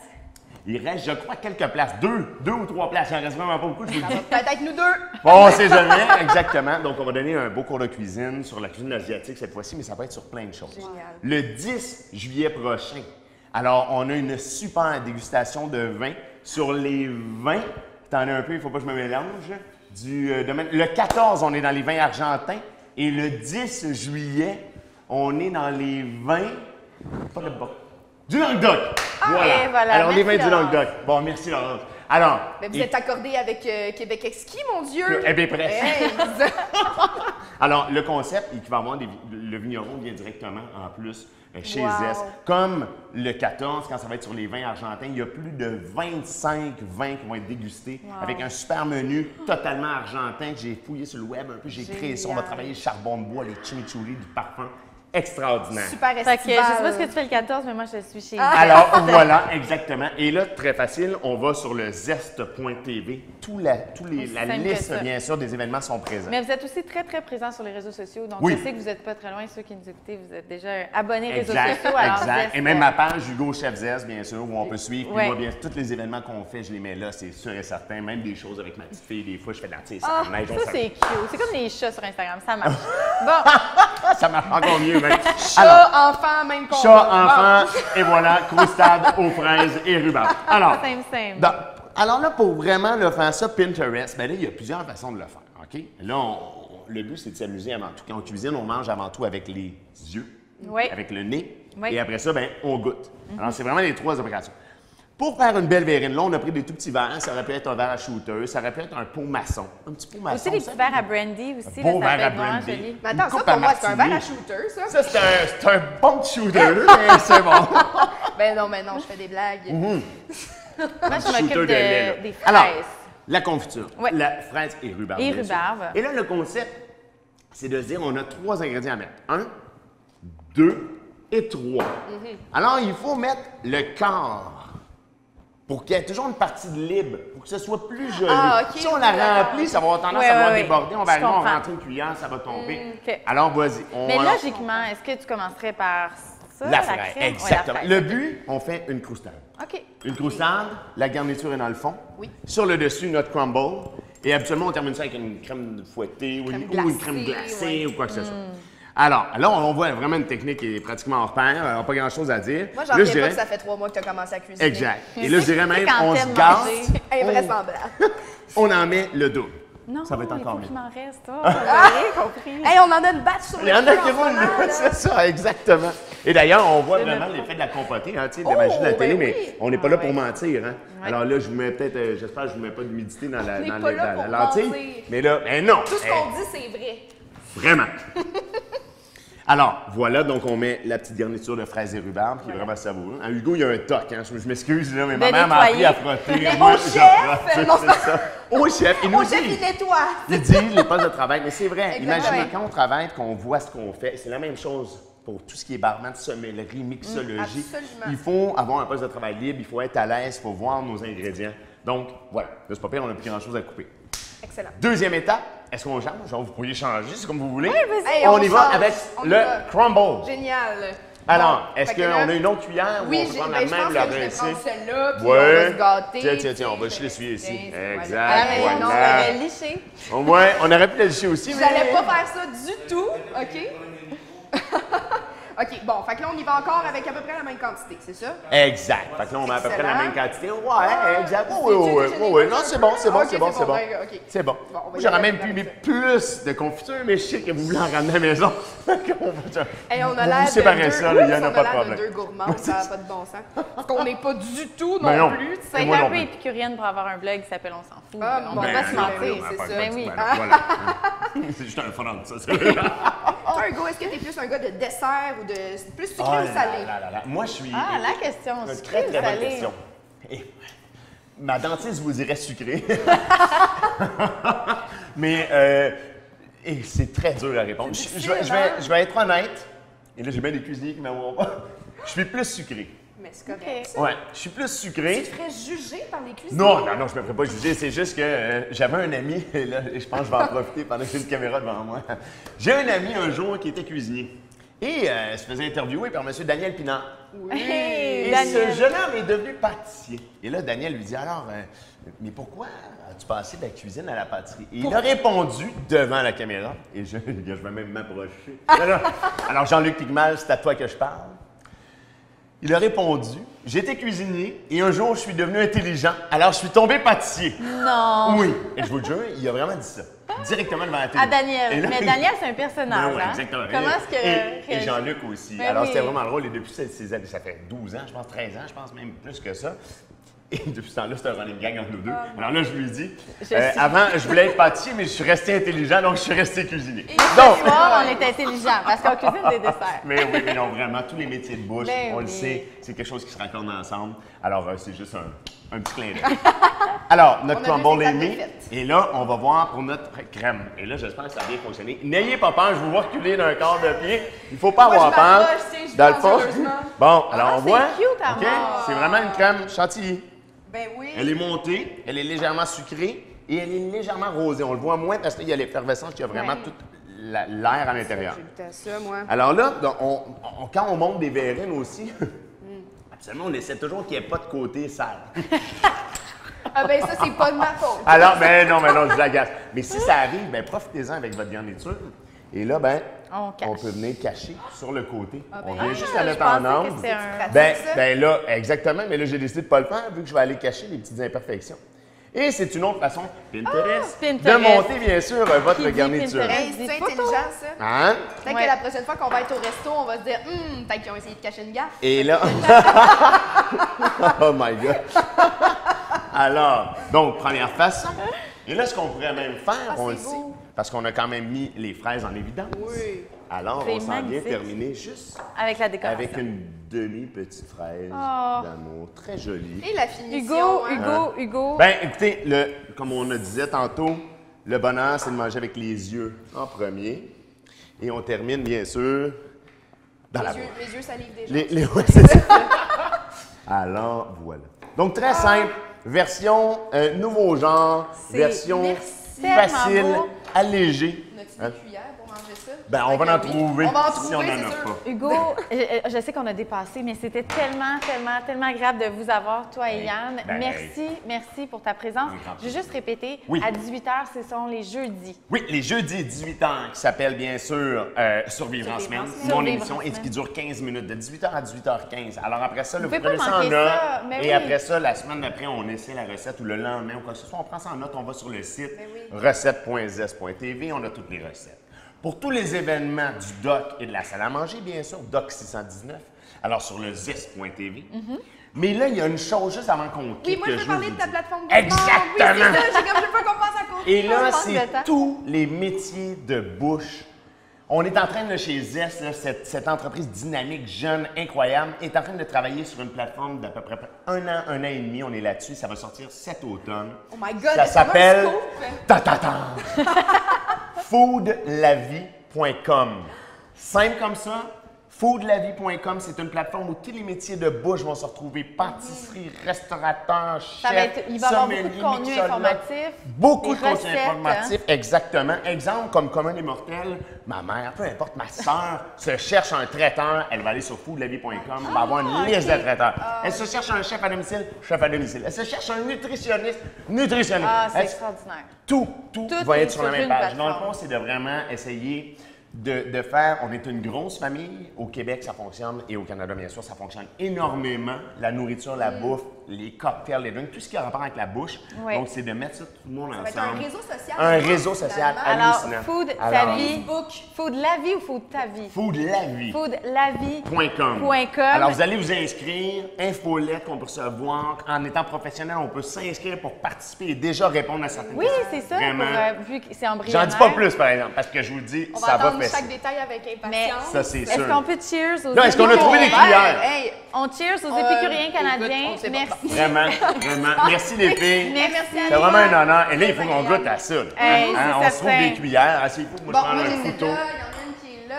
Il reste, je crois, quelques places. Deux ou trois places. Il en reste vraiment pas beaucoup, je vous le dis. Peut-être nous deux. Bon, on sait jamais, exactement. Donc, on va donner un beau cours de cuisine sur la cuisine asiatique cette fois-ci, mais ça va être sur plein de choses. Génial. Le 10 juillet prochain, alors, on a une super dégustation de vin sur les vins. T'en as un peu, il ne faut pas que je me mélange. du domaine. Le 14, on est dans les vins argentins. Et le 10 juillet, on est dans les vins. Pas le bas. Du Languedoc! et voilà. Alors, les Merci, vins du Laurence. Languedoc. Bon, merci, Laurence. Alors. Mais vous êtes accordé avec Québec Exquis, mon Dieu! Eh bien, presque. Hey, Alors, le concept, il va avoir le vigneron vient directement en plus chez Wow. Zest. Comme le 14, quand ça va être sur les vins argentins, il y a plus de 25 vins qui vont être dégustés avec un super menu totalement argentin que j'ai fouillé sur le web un peu. J'ai créé ça. On va travailler le charbon de bois, les chimichurri, du parfum. Extraordinaire. super Fait que, je estival. sais pas ce que tu fais le 14, mais moi, je suis chez Alors, voilà, exactement. Et là, très facile, on va sur le zest.tv. La simple liste, que ça. bien sûr, des événements sont présents. Mais vous êtes aussi très, très présent sur les réseaux sociaux. Donc, Oui. je sais que vous n'êtes pas très loin. Ceux qui nous écoutez, vous êtes déjà abonnés réseaux Exact, sociaux. Alors, exact. Zest, Et même ma page Hugo Chef Zest, bien sûr, où on peut suivre. Puis Ouais. moi, bien, tous les événements qu'on fait, je les mets là, c'est sûr et certain. Même des choses avec ma petite fille, des fois, je fais de la tire, Ah, ça neige, on ça, s'en- c'est cute. C'est comme les chats sur Instagram. Ça marche. Bon, Ah, ça marche encore mieux, même. Chat, enfant, même combat. Chat, enfant, et voilà, croustade aux fraises et rhubarbe. Alors, same. alors là, pour vraiment là, faire ça, Pinterest, bien là, il y a plusieurs façons de le faire, OK? Là, le but, c'est de s'amuser avant tout. Quand on cuisine, on mange avant tout avec les yeux, Oui. avec le nez, Oui. et après ça, bien, on goûte. Alors, c'est vraiment les 3 opérations. Pour faire une belle verrine, là, on a pris des tout petits verres. Ça aurait pu être un verre à shooter, ça aurait pu être un pot maçon. Un petit pot maçon. Aussi, les ça. petits verres à brandy aussi. Beau là, ça verre peut à être vraiment brandy. joli. Mais Une attends, ça, coupe à pour moi, c'est un verre à martini. shooter, ça. Ça, c'est un bon shooter, mais c'est bon. Ben non, je fais des blagues. Moi, je Shooter m'occupe de lait, là. des fraises. Alors, la confiture, Ouais. la fraise et rhubarbe. Et bien sûr. rhubarbe. Et là, le concept, c'est de se dire, on a 3 ingrédients à mettre. 1, 2 et 3. Alors, il faut mettre le quart pour qu'il y ait toujours une partie de libre, pour que ce soit plus joli. Ah, ok, Si on la d'accord. remplit, ça va avoir tendance Ouais, à vouloir ouais, ouais. déborder. On va Je arriver, on comprends. rentre une cuillère, ça va tomber. OK. Alors, vas-y. Mais alors, logiquement, est-ce que tu commencerais par ça, la la fraise, crème? Ouais, exactement. la fraise. Le but, on fait une croustade. OK. Une croustade, la garniture est dans le fond. Oui. Sur le dessus, notre crumble. Et habituellement, on termine ça avec une crème fouettée ou une crème glacée ouais. ou quoi que ce soit. Alors, là, on voit vraiment une technique qui est pratiquement hors pair. Alors, pas grand-chose à dire. Moi, j'en Là, je reviens pas dirais- que ça fait 3 mois que tu as commencé à cuisiner. Exact. Et là, je dirais même, Quand on t'aimes se gâte, manger. Invraisemblable. on en met le double. Non, Ça va être il encore faut mieux. qu'il m'en reste. Oh, j'ai compris. Hey, on en a une batte sur le Il y en a feu qui en ce moment, vont là. c'est ça, exactement. Et d'ailleurs, on voit vraiment l'effet de la compotée, hein, tu sais, de la magie de la Oh, télé, ben mais oui. on n'est pas là Ah, pour ouais. mentir. Hein? Ouais. Alors là, je vous mets peut-être, j'espère que je ne vous mets pas d'humidité dans la, On n'est dans pas les- là dans pour la lentille. mentir. Mais là, non. Tout ce qu'on dit, c'est vrai. Vraiment. Alors, voilà, donc on met la petite garniture de fraises et rhubarbe, qui est vraiment savoureux. Hein, Hugo, il y a un toc, hein, je m'excuse, là, mais ma De mère m'a appris nettoyer. à frotter. Mais Moi, au je chef! frotte, Non, c'est ça. Au chef, il nous Mon chef, dit. il nettoie. Il dit les postes de travail, mais c'est vrai. Exactement. Imaginez quand on travaille, qu'on voit ce qu'on fait. C'est la même chose pour tout ce qui est barman, sommellerie, mixologie. absolument. Il faut avoir un poste de travail libre, il faut être à l'aise, il faut voir nos ingrédients. Donc, voilà. Là, c'est pas pire, on n'a plus grand-chose à couper. Excellent. Deuxième étape, est-ce qu'on change? Genre, vous pourriez changer, c'est comme vous voulez. Hey, on y va change. avec On y le va. crumble. Génial. Alors, Bon, est-ce fait que là- qu'on a une autre cuillère ou Oui, on se prend la ben, je pense même, que la je vais rincer? prendre celle-là, puis Ouais. on va se gâter. Tiens, on va juste l'essuyer ici. Tiens, Exact, voilà. Ah, mais voilà. non, elle est lichée. Ouais, on aurait pu la licher aussi, mais... J'allais pas faire ça du tout, OK? OK, bon, fait que là, on y va encore avec à peu près la même quantité, c'est ça? Exact. Fait que là, on met à peu près la Excellent. même quantité. Ouais, exact. Oui. Non, c'est bon, c'est bon, Ok, c'est bon, c'est c'est bon, bon. ben, ok. C'est bon. Bon, on va y J'aurais aller même pu avec mettre ça. plus de confiture, mais je sais que vous voulez en ramener à la maison. Fait qu'on va- Hey, on a Vous l'air de séparez deux- ça, là, il y en a on pas de l'air problème. deux gourmands, ça n'a pas de bon sens. Parce qu'on n'est pas du tout Ben non non. plus, tu Ça a sais. été moi un non peu plus. épicurienne pour avoir un blog qui s'appelle On s'en fout. Ah, On bon, va pas se ben, mentir, ben, c'est ben, ça. ben, Ben oui. Voilà. C'est juste un front, ça. Toi, Hugo, est-ce que t'es plus un gars de dessert ou de plus sucré Oh ou salé? là. Moi, je suis... Ah, la question. Une Sucré très, ou très bonne salé? question. Et ma dentiste vous dirait sucré. Mais et c'est très dur à répondre. C'est Je vais, difficile, hein? je vais être honnête. Et là, j'ai bien des cuisiniers qui m'auront pas. Je suis plus sucré. Mais c'est correct. Ok. Ouais, je suis plus sucré. Tu te ferais juger par les cuisiniers? Non, je me ferais pas juger. C'est juste que j'avais un ami, et là, je pense que je vais en profiter pendant que j'ai une caméra devant moi. J'ai un ami un jour qui était cuisinier. Et se faisait interviewer par M. Daniel Pinard. Hey, Et Daniel. ce jeune homme est devenu pâtissier. Et là, Daniel lui dit alors, mais pourquoi as-tu passé de la cuisine à la pâtisserie? Et il a répondu devant la caméra, et je vais même m'approcher. Alors, Jean-Luc Pigmal, c'est à toi que je parle. Il a répondu, j'étais cuisinier et un jour, je suis devenu intelligent, alors je suis tombé pâtissier. Non! Oui. Et je vous le jure, il a vraiment dit ça. Directement devant la télé. À Daniel. Et là, Mais Daniel, c'est un personnage. Ben oui, hein? exactement. Comment est-ce que. Et Jean-Luc aussi. Ben Alors, oui. c'était vraiment drôle. Et depuis ces années, ça fait 12 ans, je pense 13 ans, je pense même plus que ça. Et depuis ce temps-là, c'est un running gang entre nous deux. Alors là, je lui ai dit, avant, je voulais être pâtissier, mais je suis resté intelligent, donc je suis resté cuisinier. Donc, ce soir, on est intelligent parce qu'on cuisine des desserts. Mais oui, mais non, vraiment, tous les métiers de bouche, Ben on le oui. sait, c'est quelque chose qui se raccorde ensemble. Alors, c'est juste un petit clin d'œil. Alors, notre On a crumble deux est étapes mis. défaites. Et là, on va voir pour notre crème. Et là, j'espère que ça a bien fonctionné. N'ayez pas peur, je vous vois reculer d'un quart de pied. Il ne faut pas Moi, avoir je peur. m'approche, tu sais, je Dans le pense fond. sérieusement. Bon, alors on c'est voit. cute, OK? Armand. C'est vraiment une crème chantilly. Ben oui. Elle est montée, elle est légèrement sucrée et elle est légèrement rosée. On le voit moins parce qu'il y a l'effervescence, il y a vraiment Ouais. tout l'air à l'intérieur. J'ai goûté à ça, moi. Alors là, donc, quand on monte des verrines aussi, absolument, on essaie toujours qu'il n'y ait pas de côté sale. Ah ben ça, c'est pas de ma faute. Alors, ben non, je vous agace. Mais si ça arrive, ben profitez-en avec votre garniture. Et là, ben, On cache. peut venir cacher sur le côté. On ben, vient juste je la mettre en pensais angle. que c'était un- Ben, ça. ben là, exactement, mais là, j'ai décidé de ne pas le faire vu que je vais aller cacher les petites imperfections. Et c'est une autre façon, Pinterest, de Pinterest. monter, bien sûr, votre Qui dit garniture. Pinterest? Hey, c'est Des intelligent, photos. ça. Hein? Peut-être Ouais. que la prochaine fois qu'on va être au resto, on va se dire, peut-être qu'ils ont essayé de cacher une gaffe. Et là, oh my God. Alors, donc, première façon. Et là, ce qu'on pourrait même faire, on le c'est sait, beau. parce qu'on a quand même mis les fraises en évidence. Oui. Alors, C'est on s'en vient magnifique. terminer juste Avec la décoration. avec une demi-petite fraise Oh. d'amour, très jolie. Et la finition. hein. Hugo. Ben, écoutez, comme on a disait tantôt, le bonheur, c'est de manger avec les yeux en premier. Et on termine, bien sûr, dans la bouche. Les yeux salivent déjà. Ouais, c'est ça. Alors, voilà. Donc, très simple. Version nouveau genre, C'est- version merci. facile, Tellement beau. allégée. On Hein? a-tu des cuillères pour manger ça? Ben, on Fait va que en oui. trouver On va en si trouver, on c'est n'en a sûr. pas. Hugo, je sais qu'on a dépassé, mais c'était tellement agréable de vous avoir, toi et Yann. ben, Merci pour ta présence. Un grand Je vais juste répéter, Oui. à 18h, ce sont les jeudis. Oui, les jeudis 18h, qui s'appelle bien sûr Survivre en semaine, mon Survivre émission, en et qui dure 15 minutes, de 18h à 18h15. Alors après ça, là, vous pouvez prenez pas ça en manquer note, ça, mais et oui. après ça, la semaine d'après, on essaie la recette, ou le lendemain, ou quoi que ce soit, on prend ça en note, on va sur le site oui. recette.zest.tv, on a toutes les recettes. Pour tous les événements du DOC et de la salle à manger, bien sûr, DOC 619, alors sur le zest.tv. Mais là, il y a une chose juste avant qu'on quitte. Oui, moi, je que veux veux parler vous de ta dire. plateforme de Exactement! Oui, c'est ça. J'ai comme, je veux pas qu'on passe à côté. Et là, On manque de c'est temps. tous les métiers de bouche. On est en train de, chez Zest, là, cette entreprise dynamique, jeune, incroyable, est en train de travailler sur une plateforme d'à peu près un an et demi. On est là-dessus. Ça va sortir cet automne. Oh my God, Ça est-ce qu'on a un s'appelle scoop? ta-ta-ta. Foodlavie.com. Simple comme ça. Foodlavie.com, c'est une plateforme où tous les métiers de bouche vont se retrouver. Pâtisserie, restaurateur, Ça va être- chef, il va y avoir beaucoup de sommelier, contenu mixologue. informatif, Beaucoup des de contenu recettes, informatif, exactement. Exemple, comme commun des mortels, ma mère, peu importe, ma soeur se cherche un traiteur, elle va aller sur foodlavie.com, va avoir une liste de traiteurs. Elle se cherche un chef à domicile, chef à domicile. Elle se cherche un nutritionniste, nutritionniste. Ah, c'est Elle- extraordinaire. tout Tout va est être sur la sur même une page. Dans le plateforme. fond, c'est de vraiment essayer de faire. On est une grosse famille. Au Québec, ça fonctionne. Et au Canada, bien sûr, ça fonctionne énormément. La nourriture, la bouffe, les cocktails, les drinks, tout ce qui a rapport avec la bouche. Oui. Donc, c'est de mettre ça tout le monde Ça va être ensemble. un réseau social. Un réseau social finalement. Alors, hallucinant. food ta Alors, vie. Facebook. Food la vie ou food ta vie? Food la vie. Foodlavie.com. Alors, vous allez vous inscrire, infolette qu'on peut recevoir. En étant professionnel, on peut s'inscrire pour participer et déjà répondre à certaines Oui, questions. c'est ça, Vraiment. vu que c'est embryonnaire. J'en dis pas plus, par exemple, parce que je vous le dis, On va ça va attendre fesser. chaque détail avec Mais impatience. Ça, c'est est-ce sûr. qu'on peut cheers aux Là, est-ce qu'on a trouvé des épicuriens? cuillères? Hey, On cheers aux épicuriens canadiens. écoute, on sait pas. Merci. Vraiment, vraiment. Merci les filles. Merci. C'est vraiment un honneur. Et là, il faut qu'on goûte à ça. là. Hey, c'est on se trouve certain. des cuillères. Asseyez-vous, moi, Bon, je prends moi, un j'ai celle-là, couteau. il y en a une qui est là.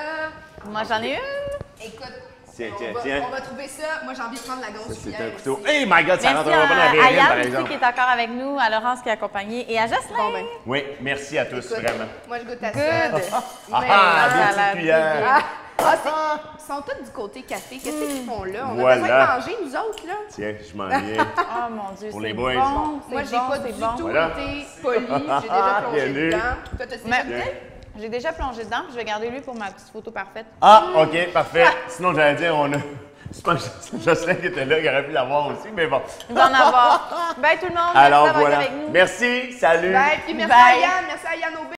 Moi, j'en ai une. Écoute, Tiens, on tiens, va, tiens. on va trouver ça. Moi, j'ai envie de prendre la grosse C'est cuillère un couteau. aussi. Hey my God, ça Merci rentrera pas dans la à verrine, Yann par aussi exemple. qui est encore avec nous, à Laurence qui est accompagnée et à Jocelyn. Bon, ben, Oui, merci à tous, écoute, vraiment. moi, je goûte à Good. ça. Ah, Mais- ah, ça des a petites l'air cuillères. Ils sont tous du côté café. Qu'est-ce qu'ils font là? On a Voilà. besoin de manger, nous autres, là. Tiens, je m'en viens. Oh mon Dieu, Pour c'est les boys. bon. Moi, j'ai pas du tout Voilà. été polie. J'ai déjà plongé Bienvenue. dedans. Toi, t'as Mais- déjà goûté? J'ai déjà plongé dedans, puis je vais garder lui pour ma petite photo parfaite. Ah, OK, parfait. Sinon, j'allais dire, on a C'est pas Jocelyn qui était là, il aurait pu l'avoir aussi, mais bon. Il va en avoir. Bye tout le monde. Alors Merci d'avoir été voilà. avec nous. Merci, salut. Bye, puis merci Bye. à Yann, merci à Yann Aubin.